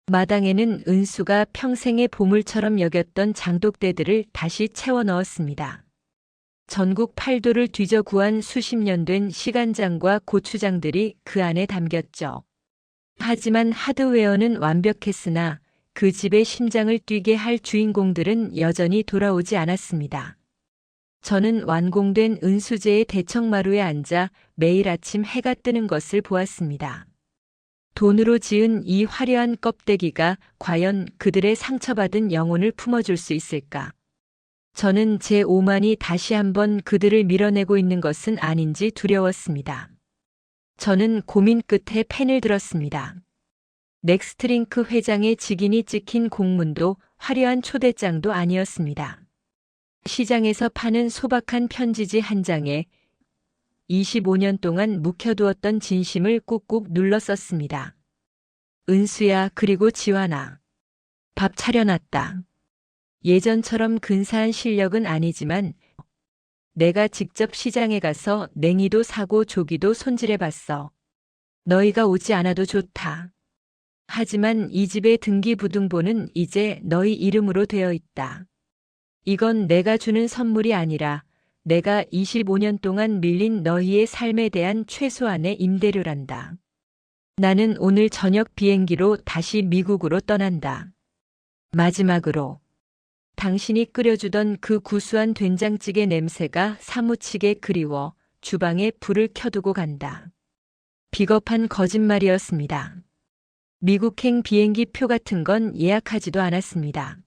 마당에는 은수가 평생의 보물처럼 여겼던 장독대들을 다시 채워 넣었습니다. 전국 8도를 뒤져 구한 수십 년 된 시간장과 고추장들이 그 안에 담겼죠. 하지만 하드웨어는 완벽했으나 그 집의 심장을 뛰게 할 주인공들은 여전히 돌아오지 않았습니다. 저는 완공된 은수제의 대청마루에 앉아 매일 아침 해가 뜨는 것을 보았습니다. 돈으로 지은 이 화려한 껍데기가 과연 그들의 상처받은 영혼을 품어줄 수 있을까? 저는 제 오만이 다시 한번 그들을 밀어내고 있는 것은 아닌지 두려웠습니다. 저는 고민 끝에 펜을 들었습니다. 넥스트링크 회장의 직인이 찍힌 공문도 화려한 초대장도 아니었습니다. 시장에서 파는 소박한 편지지 한 장에 25년 동안 묵혀두었던 진심을 꾹꾹 눌러 썼습니다. 은수야, 그리고 지환아. 밥 차려놨다. 예전처럼 근사한 실력은 아니지만 내가 직접 시장에 가서 냉이도 사고 조기도 손질해봤어. 너희가 오지 않아도 좋다. 하지만 이 집의 등기부등본은 이제 너희 이름으로 되어 있다. 이건 내가 주는 선물이 아니라 내가 25년 동안 밀린 너희의 삶에 대한 최소한의 임대료란다. 나는 오늘 저녁 비행기로 다시 미국으로 떠난다. 마지막으로 당신이 끓여주던 그 구수한 된장찌개 냄새가 사무치게 그리워 주방에 불을 켜두고 간다. 비겁한 거짓말이었습니다. 미국행 비행기 표 같은 건 예약하지도 않았습니다.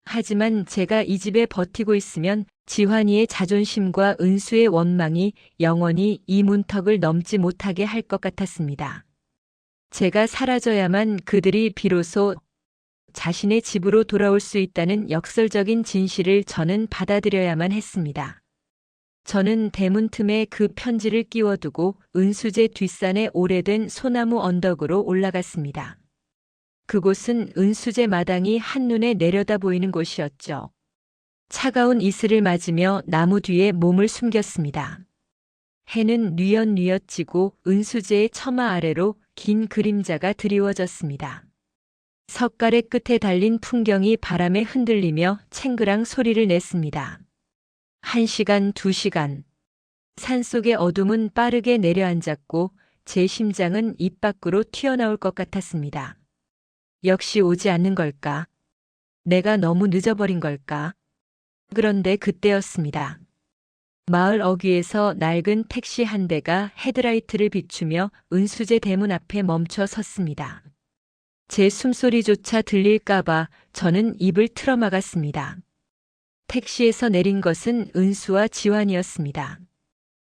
하지만 제가 이 집에 버티고 있으면 지환이의 자존심과 은수의 원망이 영원히 이 문턱을 넘지 못하게 할 것 같았습니다. 제가 사라져야만 그들이 비로소 자신의 집으로 돌아올 수 있다는 역설적인 진실을 저는 받아들여야만 했습니다. 저는 대문 틈에 그 편지를 끼워두고 은수제 뒷산의 오래된 소나무 언덕으로 올라갔습니다. 그곳은 은수제 마당이 한눈에 내려다 보이는 곳이었죠. 차가운 이슬을 맞으며 나무 뒤에 몸을 숨겼습니다. 해는 뉘엿뉘엿 지고 은수제의 처마 아래로 긴 그림자가 드리워졌습니다. 석가래 끝에 달린 풍경이 바람에 흔들리며 챙그랑 소리를 냈습니다. 1시간, 2시간. 산속의 어둠은 빠르게 내려앉았고 제 심장은 입 밖으로 튀어나올 것 같았습니다. 역시 오지 않는 걸까? 내가 너무 늦어버린 걸까? 그런데 그때였습니다. 마을 어귀에서 낡은 택시 한 대가 헤드라이트를 비추며 은수제 대문 앞에 멈춰 섰습니다. 제 숨소리조차 들릴까봐 저는 입을 틀어막았습니다. 택시에서 내린 것은 은수와 지환이었습니다.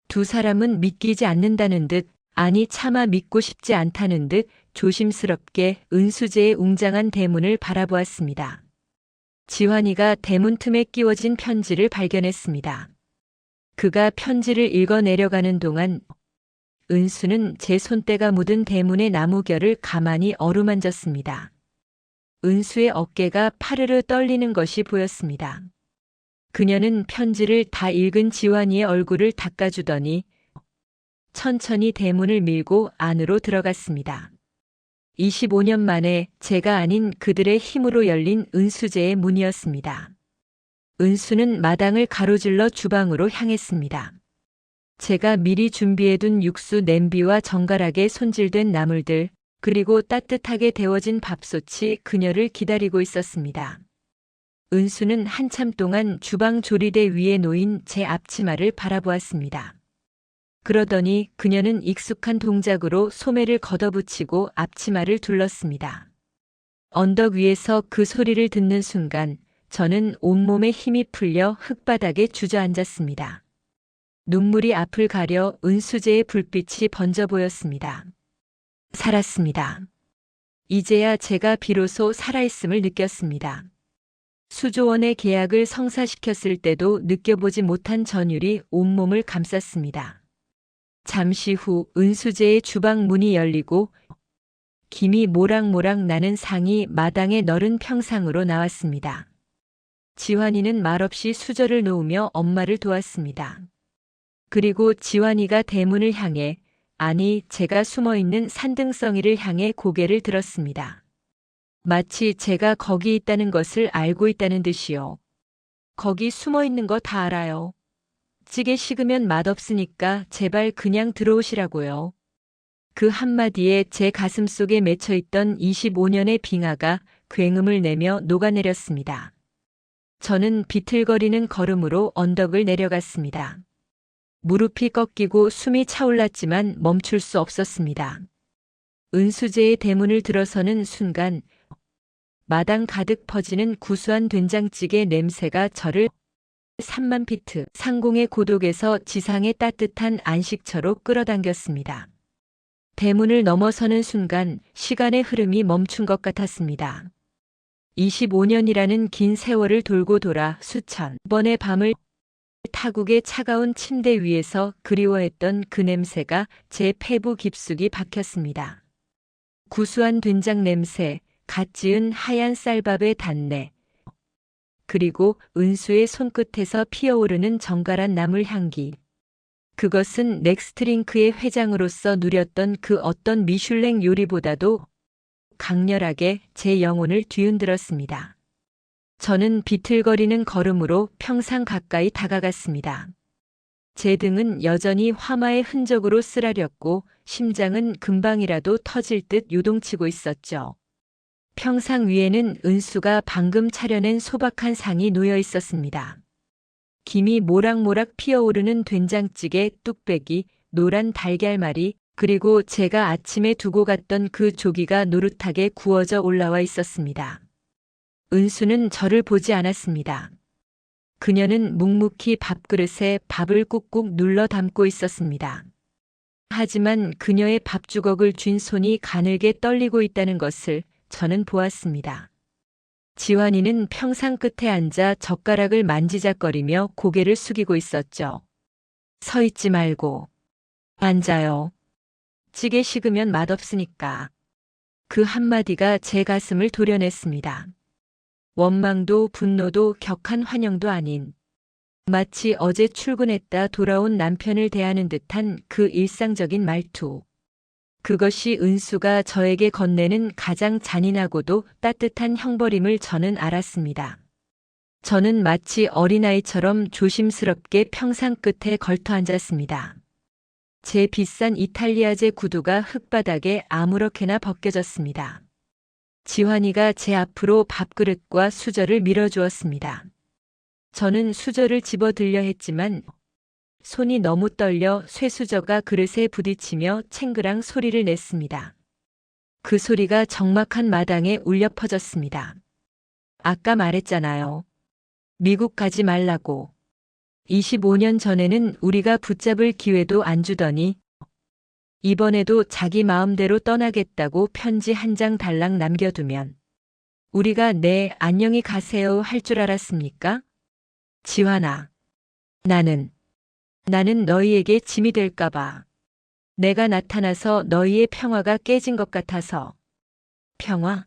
두 사람은 믿기지 않는다는 듯, 아니 차마 믿고 싶지 않다는 듯 조심스럽게 은수제의 웅장한 대문을 바라보았습니다. 지환이가 대문 틈에 끼워진 편지를 발견했습니다. 그가 편지를 읽어 내려가는 동안 은수는 제 손때가 묻은 대문의 나무결을 가만히 어루만졌습니다. 은수의 어깨가 파르르 떨리는 것이 보였습니다. 그녀는 편지를 다 읽은 지환이의 얼굴을 닦아주더니 천천히 대문을 밀고 안으로 들어갔습니다. 25년 만에 제가 아닌 그들의 힘으로 열린 은수제의 문이었습니다. 은수는 마당을 가로질러 주방으로 향했습니다. 제가 미리 준비해둔 육수 냄비와 정갈하게 손질된 나물들, 그리고 따뜻하게 데워진 밥솥이 그녀를 기다리고 있었습니다. 은수는 한참 동안 주방 조리대 위에 놓인 제 앞치마를 바라보았습니다. 그러더니 그녀는 익숙한 동작으로 소매를 걷어붙이고 앞치마를 둘렀습니다. 언덕 위에서 그 소리를 듣는 순간 저는 온몸에 힘이 풀려 흙바닥에 주저앉았습니다. 눈물이 앞을 가려 은수제의 불빛이 번져 보였습니다. 살았습니다. 이제야 제가 비로소 살아있음을 느꼈습니다. 수조원의 계약을 성사시켰을 때도 느껴보지 못한 전율이 온몸을 감쌌습니다. 잠시 후 은수제의 주방 문이 열리고 김이 모락모락 나는 상이 마당에 널은 평상으로 나왔습니다. 지환이는 말없이 수저를 놓으며 엄마를 도왔습니다. 그리고 지환이가 대문을 향해, 아니 제가 숨어있는 산등성이를 향해 고개를 들었습니다. 마치 제가 거기 있다는 것을 알고 있다는 듯이요. 거기 숨어있는 거 다 알아요. 찌개 식으면 맛없으니까 제발 그냥 들어오시라고요. 그 한마디에 제 가슴속에 맺혀있던 25년의 빙하가 굉음을 내며 녹아내렸습니다. 저는 비틀거리는 걸음으로 언덕을 내려갔습니다. 무릎이 꺾이고 숨이 차올랐지만 멈출 수 없었습니다. 은수제의 대문을 들어서는 순간 마당 가득 퍼지는 구수한 된장찌개 냄새가 저를 3만 피트 상공의 고독에서 지상의 따뜻한 안식처로 끌어당겼습니다. 대문을 넘어서는 순간 시간의 흐름이 멈춘 것 같았습니다. 25년이라는 긴 세월을 돌고 돌아 수천 번의 밤을 타국의 차가운 침대 위에서 그리워했던 그 냄새가 제 폐부 깊숙이 박혔습니다. 구수한 된장 냄새, 갓 지은 하얀 쌀밥의 단내, 그리고 은수의 손끝에서 피어오르는 정갈한 나물 향기. 그것은 넥스트링크의 회장으로서 누렸던 그 어떤 미슐랭 요리보다도 강렬하게 제 영혼을 뒤흔들었습니다. 저는 비틀거리는 걸음으로 평상 가까이 다가갔습니다. 제 등은 여전히 화마의 흔적으로 쓰라렸고 심장은 금방이라도 터질 듯 요동치고 있었죠. 평상 위에는 은수가 방금 차려낸 소박한 상이 놓여 있었습니다. 김이 모락모락 피어오르는 된장찌개, 뚝배기, 노란 달걀말이, 그리고 제가 아침에 두고 갔던 그 조기가 노릇하게 구워져 올라와 있었습니다. 은수는 저를 보지 않았습니다. 그녀는 묵묵히 밥그릇에 밥을 꾹꾹 눌러 담고 있었습니다. 하지만 그녀의 밥주걱을 쥔 손이 가늘게 떨리고 있다는 것을 저는 보았습니다. 지환이는 평상 끝에 앉아 젓가락을 만지작거리며 고개를 숙이고 있었죠. 서 있지 말고 앉아요. 찌개 식으면 맛없으니까. 그 한마디가 제 가슴을 도려냈습니다. 원망도 분노도 격한 환영도 아닌, 마치 어제 출근했다 돌아온 남편을 대하는 듯한 그 일상적인 말투. 그것이 은수가 저에게 건네는 가장 잔인하고도 따뜻한 형벌임을 저는 알았습니다. 저는 마치 어린아이처럼 조심스럽게 평상 끝에 걸터 앉았습니다. 제 비싼 이탈리아제 구두가 흙바닥에 아무렇게나 벗겨졌습니다. 지환이가 제 앞으로 밥그릇과 수저를 밀어주었습니다. 저는 수저를 집어들려 했지만 손이 너무 떨려 쇠수저가 그릇에 부딪히며 챙그랑 소리를 냈습니다. 그 소리가 적막한 마당에 울려 퍼졌습니다. 아까 말했잖아요. 미국 가지 말라고. 25년 전에는 우리가 붙잡을 기회도 안 주더니 이번에도 자기 마음대로 떠나겠다고 편지 한 장 달랑 남겨두면 우리가 네 안녕히 가세요 할 줄 알았습니까? 지환아, 나는 너희에게 짐이 될까봐. 내가 나타나서 너희의 평화가 깨진 것 같아서. 평화?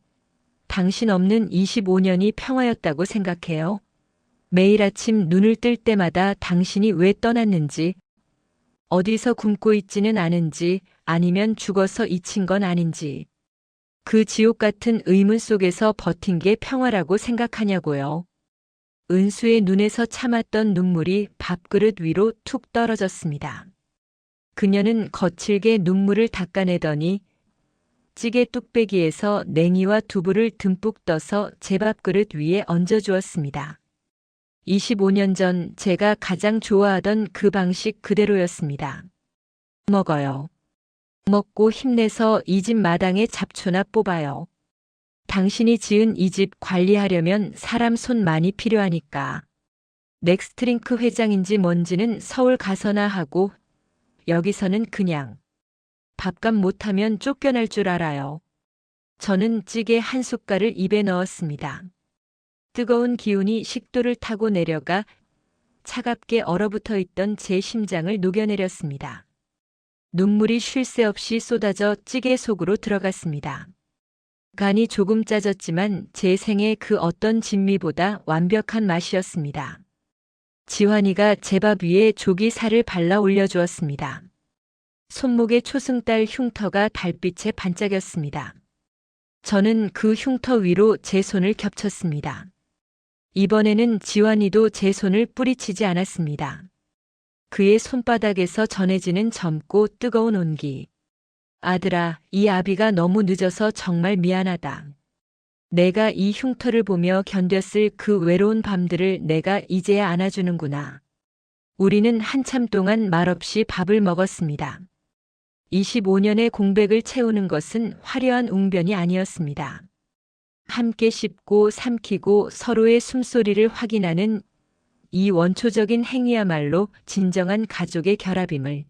당신 없는 25년이 평화였다고 생각해요? 매일 아침 눈을 뜰 때마다 당신이 왜 떠났는지, 어디서 굶고 있지는 않은지 아니면 죽어서 잊힌 건 아닌지. 그 지옥 같은 의문 속에서 버틴 게 평화라고 생각하냐고요. 은수의 눈에서 참았던 눈물이 밥그릇 위로 툭 떨어졌습니다. 그녀는 거칠게 눈물을 닦아내더니 찌개 뚝배기에서 냉이와 두부를 듬뿍 떠서 제 밥그릇 위에 얹어주었습니다. 25년 전 제가 가장 좋아하던 그 방식 그대로였습니다. 먹어요. 먹고 힘내서 이 집 마당에 잡초나 뽑아요. 당신이 지은 이 집 관리하려면 사람 손 많이 필요하니까. 넥스트링크 회장인지 뭔지는 서울 가서나 하고 여기서는 그냥 밥값 못하면 쫓겨날 줄 알아요. 저는 찌개 한 숟갈을 입에 넣었습니다. 뜨거운 기운이 식도를 타고 내려가 차갑게 얼어붙어 있던 제 심장을 녹여내렸습니다. 눈물이 쉴 새 없이 쏟아져 찌개 속으로 들어갔습니다. 간이 조금 짜졌지만 제 생애 그 어떤 진미보다 완벽한 맛이었습니다. 지환이가 제 밥 위에 조기 살을 발라 올려주었습니다. 손목에 초승달 흉터가 달빛에 반짝였습니다. 저는 그 흉터 위로 제 손을 겹쳤습니다. 이번에는 지환이도 제 손을 뿌리치지 않았습니다. 그의 손바닥에서 전해지는 젊고 뜨거운 온기. 아들아, 이 아비가 너무 늦어서 정말 미안하다. 내가 이 흉터를 보며 견뎠을 그 외로운 밤들을 내가 이제야 안아주는구나. 우리는 한참 동안 말없이 밥을 먹었습니다. 25년의 공백을 채우는 것은 화려한 웅변이 아니었습니다. 함께 씹고 삼키고 서로의 숨소리를 확인하는 이 원초적인 행위야말로 진정한 가족의 결합임을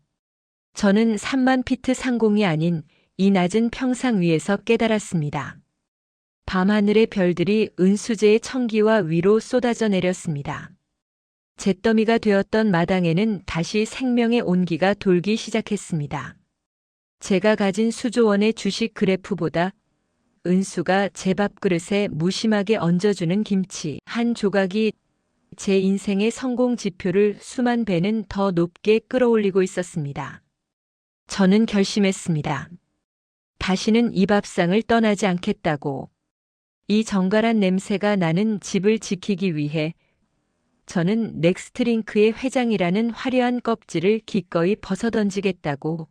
저는 3만 피트 상공이 아닌 이 낮은 평상 위에서 깨달았습니다. 밤하늘의 별들이 은수제의 청기와 위로 쏟아져 내렸습니다. 잿더미가 되었던 마당에는 다시 생명의 온기가 돌기 시작했습니다. 제가 가진 수조원의 주식 그래프보다 은수가 제 밥그릇에 무심하게 얹어주는 김치 한 조각이 제 인생의 성공 지표를 수만 배는 더 높게 끌어올리고 있었습니다. 저는 결심했습니다. 다시는 이 밥상을 떠나지 않겠다고. 이 정갈한 냄새가 나는 집을 지키기 위해 저는 넥스트링크의 회장이라는 화려한 껍질을 기꺼이 벗어던지겠다고.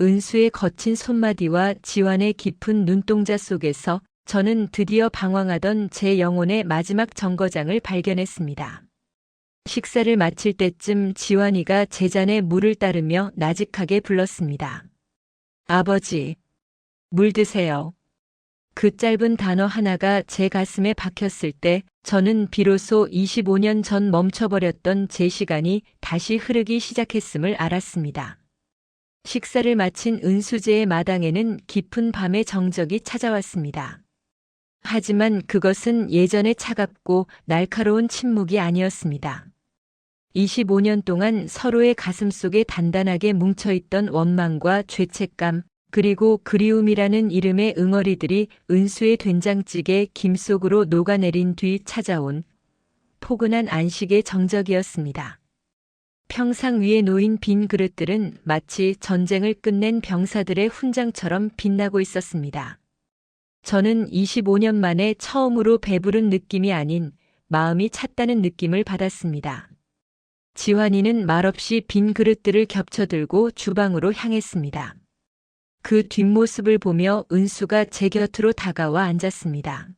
은수의 거친 손마디와 지환의 깊은 눈동자 속에서 저는 드디어 방황하던 제 영혼의 마지막 정거장을 발견했습니다. 식사를 마칠 때쯤 지환이가 제 잔에 물을 따르며 나직하게 불렀습니다. 아버지, 물 드세요. 그 짧은 단어 하나가 제 가슴에 박혔을 때 저는 비로소 25년 전 멈춰버렸던 제 시간이 다시 흐르기 시작했음을 알았습니다. 식사를 마친 은수제의 마당에는 깊은 밤의 정적이 찾아왔습니다. 하지만 그것은 예전의 차갑고 날카로운 침묵이 아니었습니다. 25년 동안 서로의 가슴 속에 단단하게 뭉쳐있던 원망과 죄책감, 그리고 그리움이라는 이름의 응어리들이 은수의 된장찌개 김 속으로 녹아내린 뒤 찾아온 포근한 안식의 정적이었습니다. 평상 위에 놓인 빈 그릇들은 마치 전쟁을 끝낸 병사들의 훈장처럼 빛나고 있었습니다. 저는 25년 만에 처음으로 배부른 느낌이 아닌 마음이 찼다는 느낌을 받았습니다. 지환이는 말없이 빈 그릇들을 겹쳐들고 주방으로 향했습니다. 그 뒷모습을 보며 은수가 제 곁으로 다가와 앉았습니다.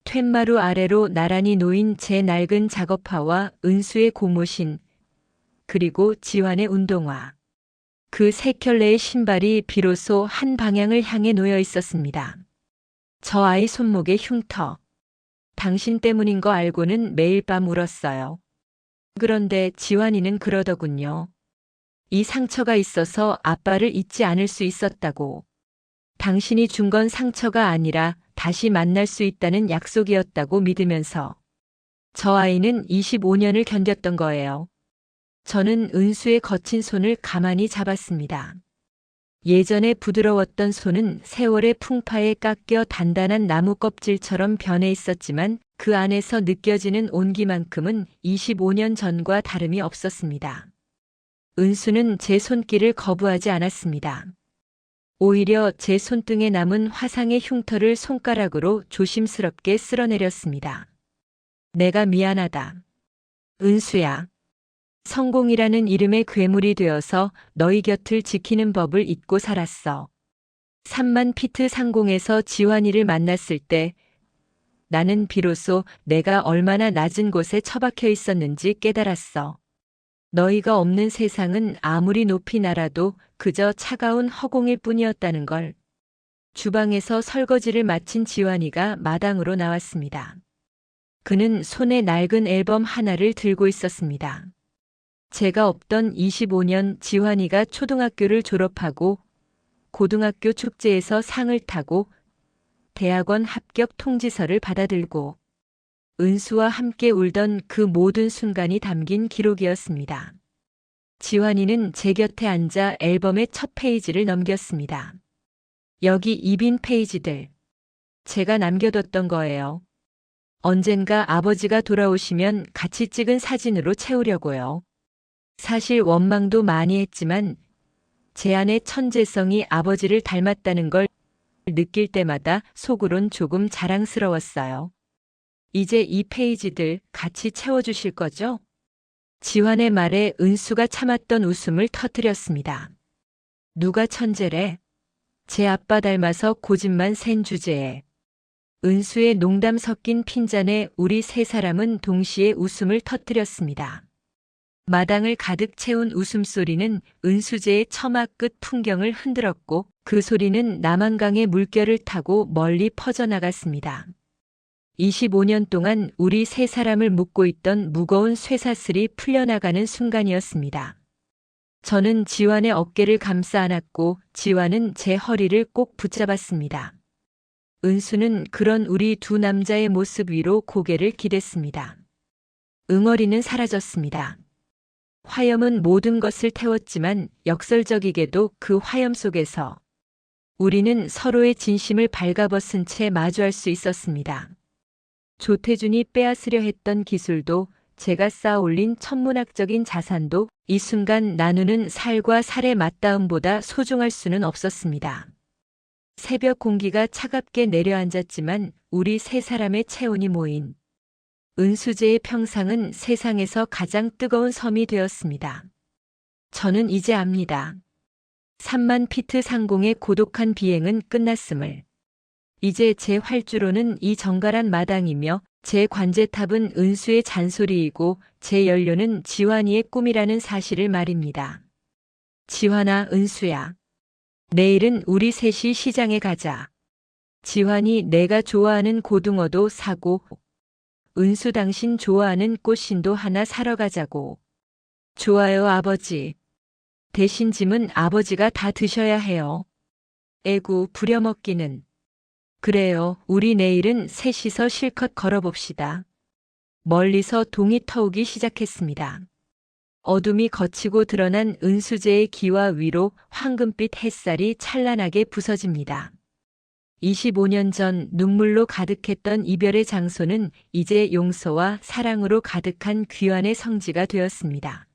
툇마루 아래로 나란히 놓인 제 낡은 작업화와 은수의 고무신, 그리고 지환의 운동화. 그 세 켤레의 신발이 비로소 한 방향을 향해 놓여 있었습니다. 저 아이 손목의 흉터. 당신 때문인 거 알고는 매일 밤 울었어요. 그런데 지환이는 그러더군요. 이 상처가 있어서 아빠를 잊지 않을 수 있었다고. 당신이 준 건 상처가 아니라 다시 만날 수 있다는 약속이었다고 믿으면서. 저 아이는 25년을 견뎠던 거예요. 저는 은수의 거친 손을 가만히 잡았습니다. 예전에 부드러웠던 손은 세월의 풍파에 깎여 단단한 나무 껍질처럼 변해 있었지만 그 안에서 느껴지는 온기만큼은 25년 전과 다름이 없었습니다. 은수는 제 손길을 거부하지 않았습니다. 오히려 제 손등에 남은 화상의 흉터를 손가락으로 조심스럽게 쓸어내렸습니다. 내가 미안하다. 은수야. 성공이라는 이름의 괴물이 되어서 너희 곁을 지키는 법을 잊고 살았어. 3만 피트 상공에서 지환이를 만났을 때 나는 비로소 내가 얼마나 낮은 곳에 처박혀 있었는지 깨달았어. 너희가 없는 세상은 아무리 높이 날아도 그저 차가운 허공일 뿐이었다는 걸. 주방에서 설거지를 마친 지환이가 마당으로 나왔습니다. 그는 손에 낡은 앨범 하나를 들고 있었습니다. 제가 없던 25년 지환이가 초등학교를 졸업하고 고등학교 축제에서 상을 타고 대학원 합격 통지서를 받아들고 은수와 함께 울던 그 모든 순간이 담긴 기록이었습니다. 지환이는 제 곁에 앉아 앨범의 첫 페이지를 넘겼습니다. 여기 이 빈 페이지들. 제가 남겨뒀던 거예요. 언젠가 아버지가 돌아오시면 같이 찍은 사진으로 채우려고요. 사실 원망도 많이 했지만 제 안의 천재성이 아버지를 닮았다는 걸 느낄 때마다 속으론 조금 자랑스러웠어요. 이제 이 페이지들 같이 채워주실 거죠? 지환의 말에 은수가 참았던 웃음을 터뜨렸습니다. 누가 천재래? 제 아빠 닮아서 고집만 센 주제에. 은수의 농담 섞인 핀잔에 우리 세 사람은 동시에 웃음을 터뜨렸습니다. 마당을 가득 채운 웃음소리는 은수제의 처마 끝 풍경을 흔들었고 그 소리는 남한강의 물결을 타고 멀리 퍼져나갔습니다. 25년 동안 우리 세 사람을 묶고 있던 무거운 쇠사슬이 풀려나가는 순간이었습니다. 저는 지환의 어깨를 감싸 안았고 지환은 제 허리를 꼭 붙잡았습니다. 은수는 그런 우리 두 남자의 모습 위로 고개를 기댔습니다. 응어리는 사라졌습니다. 화염은 모든 것을 태웠지만 역설적이게도 그 화염 속에서 우리는 서로의 진심을 발가벗은 채 마주할 수 있었습니다. 조태준이 빼앗으려 했던 기술도 제가 쌓아올린 천문학적인 자산도 이 순간 나누는 살과 살의 맞닿음보다 소중할 수는 없었습니다. 새벽 공기가 차갑게 내려앉았지만 우리 세 사람의 체온이 모인 은수제의 평상은 세상에서 가장 뜨거운 섬이 되었습니다. 저는 이제 압니다. 3만 피트 상공의 고독한 비행은 끝났음을. 이제 제 활주로는 이 정갈한 마당이며 제 관제탑은 은수의 잔소리이고 제 연료는 지환이의 꿈이라는 사실을 말입니다. 지환아, 은수야. 내일은 우리 셋이 시장에 가자. 지환이 내가 좋아하는 고등어도 사고 은수 당신 좋아하는 꽃신도 하나 사러 가자고. 좋아요, 아버지. 대신 짐은 아버지가 다 드셔야 해요. 에구, 부려먹기는. 그래요, 우리 내일은 셋이서 실컷 걸어봅시다. 멀리서 동이 터오기 시작했습니다. 어둠이 걷히고 드러난 은수제의 기와 위로 황금빛 햇살이 찬란하게 부서집니다. 25년 전 눈물로 가득했던 이별의 장소는 이제 용서와 사랑으로 가득한 귀환의 성지가 되었습니다.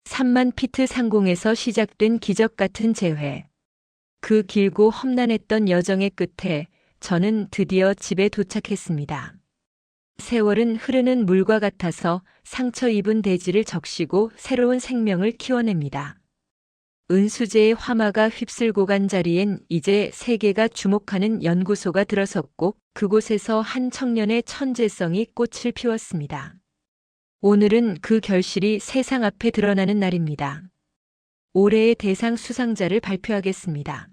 3만 피트 상공에서 시작된 기적 같은 재회. 그 길고 험난했던 여정의 끝에 저는 드디어 집에 도착했습니다. 세월은 흐르는 물과 같아서 상처 입은 대지를 적시고 새로운 생명을 키워냅니다. 은수제의 화마가 휩쓸고 간 자리엔 이제 세계가 주목하는 연구소가 들어섰고 그곳에서 한 청년의 천재성이 꽃을 피웠습니다. 오늘은 그 결실이 세상 앞에 드러나는 날입니다. 올해의 대상 수상자를 발표하겠습니다.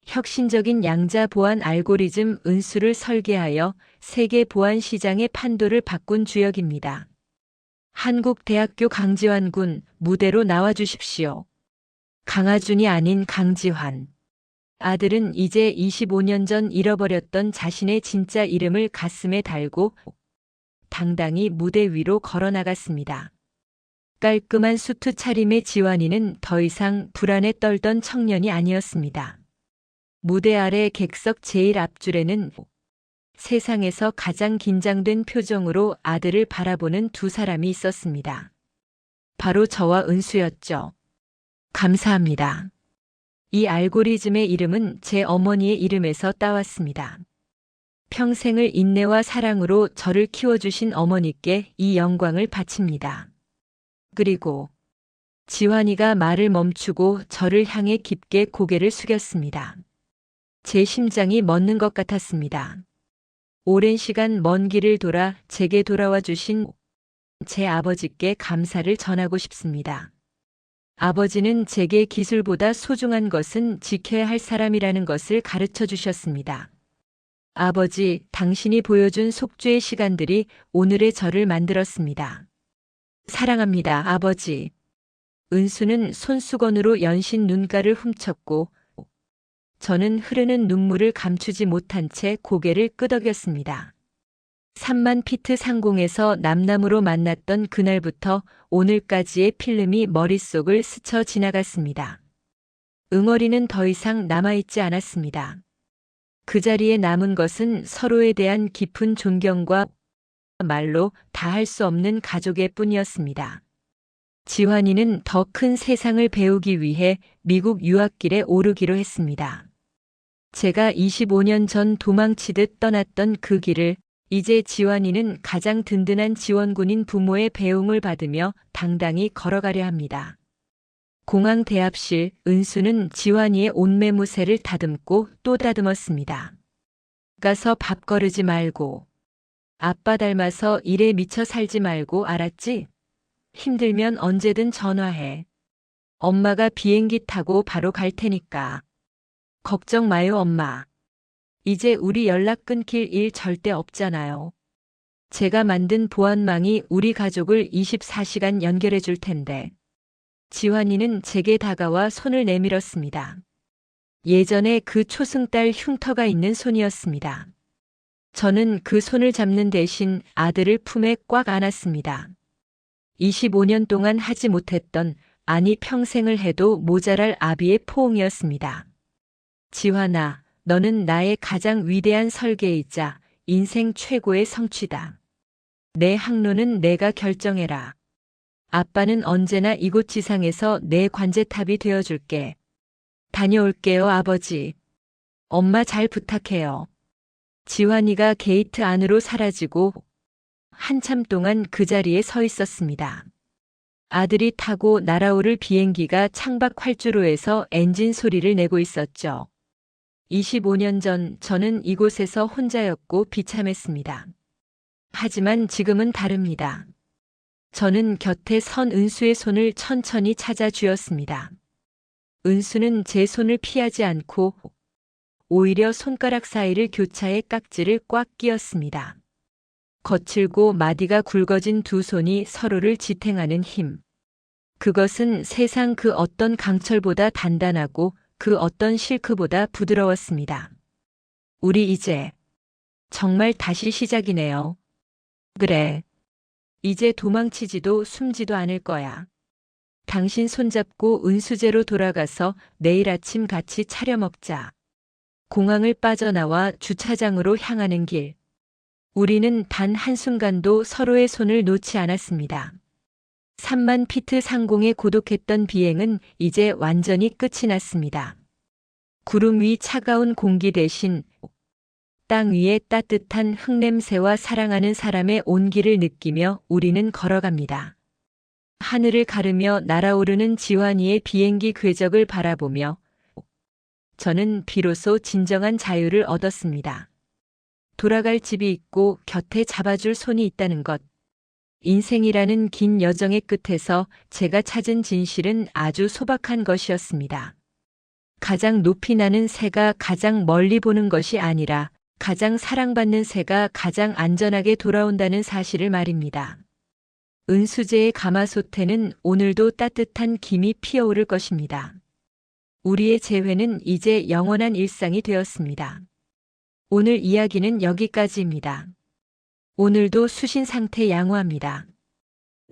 혁신적인 양자 보안 알고리즘 은수를 설계하여 세계 보안 시장의 판도를 바꾼 주역입니다. 한국대학교 강지환 군 무대로 나와주십시오. 강하준이 아닌 강지환. 아들은 이제 25년 전 잃어버렸던 자신의 진짜 이름을 가슴에 달고 당당히 무대 위로 걸어나갔습니다. 깔끔한 수트 차림의 지환이는 더 이상 불안에 떨던 청년이 아니었습니다. 무대 아래 객석 제일 앞줄에는 세상에서 가장 긴장된 표정으로 아들을 바라보는 두 사람이 있었습니다. 바로 저와 은수였죠. 감사합니다. 이 알고리즘의 이름은 제 어머니의 이름에서 따왔습니다. 평생을 인내와 사랑으로 저를 키워주신 어머니께 이 영광을 바칩니다. 그리고 지환이가 말을 멈추고 저를 향해 깊게 고개를 숙였습니다. 제 심장이 멎는 것 같았습니다. 오랜 시간 먼 길을 돌아 제게 돌아와 주신 제 아버지께 감사를 전하고 싶습니다. 아버지는 제게 기술보다 소중한 것은 지켜야 할 사람이라는 것을 가르쳐 주셨습니다. 아버지, 당신이 보여준 속죄의 시간들이 오늘의 저를 만들었습니다. 사랑합니다, 아버지. 은수는 손수건으로 연신 눈가를 훔쳤고 저는 흐르는 눈물을 감추지 못한 채 고개를 끄덕였습니다. 3만 피트 상공에서 남남으로 만났던 그날부터 오늘까지의 필름이 머릿속을 스쳐 지나갔습니다. 응어리는 더 이상 남아있지 않았습니다. 그 자리에 남은 것은 서로에 대한 깊은 존경과 말로 다 할 수 없는 가족의 뿐이었습니다. 지환이는 더 큰 세상을 배우기 위해 미국 유학길에 오르기로 했습니다. 제가 25년 전 도망치듯 떠났던 그 길을 이제 지환이는 가장 든든한 지원군인 부모의 배웅을 받으며 당당히 걸어가려 합니다. 공항 대합실 은수는 지환이의 옷매무새를 다듬고 또 다듬었습니다. 가서 밥 거르지 말고 아빠 닮아서 일에 미쳐 살지 말고 알았지? 힘들면 언제든 전화해. 엄마가 비행기 타고 바로 갈 테니까. 걱정 마요, 엄마. 이제 우리 연락 끊길 일 절대 없잖아요. 제가 만든 보안망이 우리 가족을 24시간 연결해 줄 텐데. 지환이는 제게 다가와 손을 내밀었습니다. 예전에 그 초승달 흉터가 있는 손이었습니다. 저는 그 손을 잡는 대신 아들을 품에 꽉 안았습니다. 25년 동안 하지 못했던, 아니 평생을 해도 모자랄 아비의 포옹이었습니다. 지환아, 너는 나의 가장 위대한 설계이자 인생 최고의 성취다. 내 항로는 내가 결정해라. 아빠는 언제나 이곳 지상에서 내 관제탑이 되어줄게. 다녀올게요, 아버지. 엄마 잘 부탁해요. 지환이가 게이트 안으로 사라지고 한참 동안 그 자리에 서 있었습니다. 아들이 타고 날아오를 비행기가 창밖 활주로에서 엔진 소리를 내고 있었죠. 25년 전 저는 이곳에서 혼자였고 비참했습니다. 하지만 지금은 다릅니다. 저는 곁에 선 은수의 손을 천천히 찾아 쥐었습니다. 은수는 제 손을 피하지 않고 오히려 손가락 사이를 교차해 깍지를 꽉 끼었습니다. 거칠고 마디가 굵어진 두 손이 서로를 지탱하는 힘. 그것은 세상 그 어떤 강철보다 단단하고 그 어떤 실크보다 부드러웠습니다. 우리 이제 정말 다시 시작이네요. 그래. 이제 도망치지도 숨지도 않을 거야. 당신 손잡고 은수제로 돌아가서 내일 아침 같이 차려 먹자. 공항을 빠져나와 주차장으로 향하는 길. 우리는 단 한순간도 서로의 손을 놓지 않았습니다. 3만 피트 상공의 고독했던 비행은 이제 완전히 끝이 났습니다. 구름 위 차가운 공기 대신 땅 위에 따뜻한 흙냄새와 사랑하는 사람의 온기를 느끼며 우리는 걸어갑니다. 하늘을 가르며 날아오르는 지환이의 비행기 궤적을 바라보며 저는 비로소 진정한 자유를 얻었습니다. 돌아갈 집이 있고 곁에 잡아줄 손이 있다는 것. 인생이라는 긴 여정의 끝에서 제가 찾은 진실은 아주 소박한 것이었습니다. 가장 높이 나는 새가 가장 멀리 보는 것이 아니라 가장 사랑받는 새가 가장 안전하게 돌아온다는 사실을 말입니다. 은수제의 가마솥에는 오늘도 따뜻한 김이 피어오를 것입니다. 우리의 재회는 이제 영원한 일상이 되었습니다. 오늘 이야기는 여기까지입니다. 오늘도 수신 상태 양호합니다.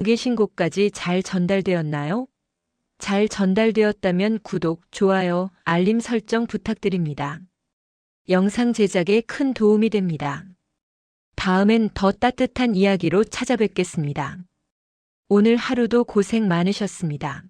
계신 곳까지 잘 전달되었나요? 잘 전달되었다면 구독, 좋아요, 알림 설정 부탁드립니다. 영상 제작에 큰 도움이 됩니다. 다음엔 더 따뜻한 이야기로 찾아뵙겠습니다. 오늘 하루도 고생 많으셨습니다.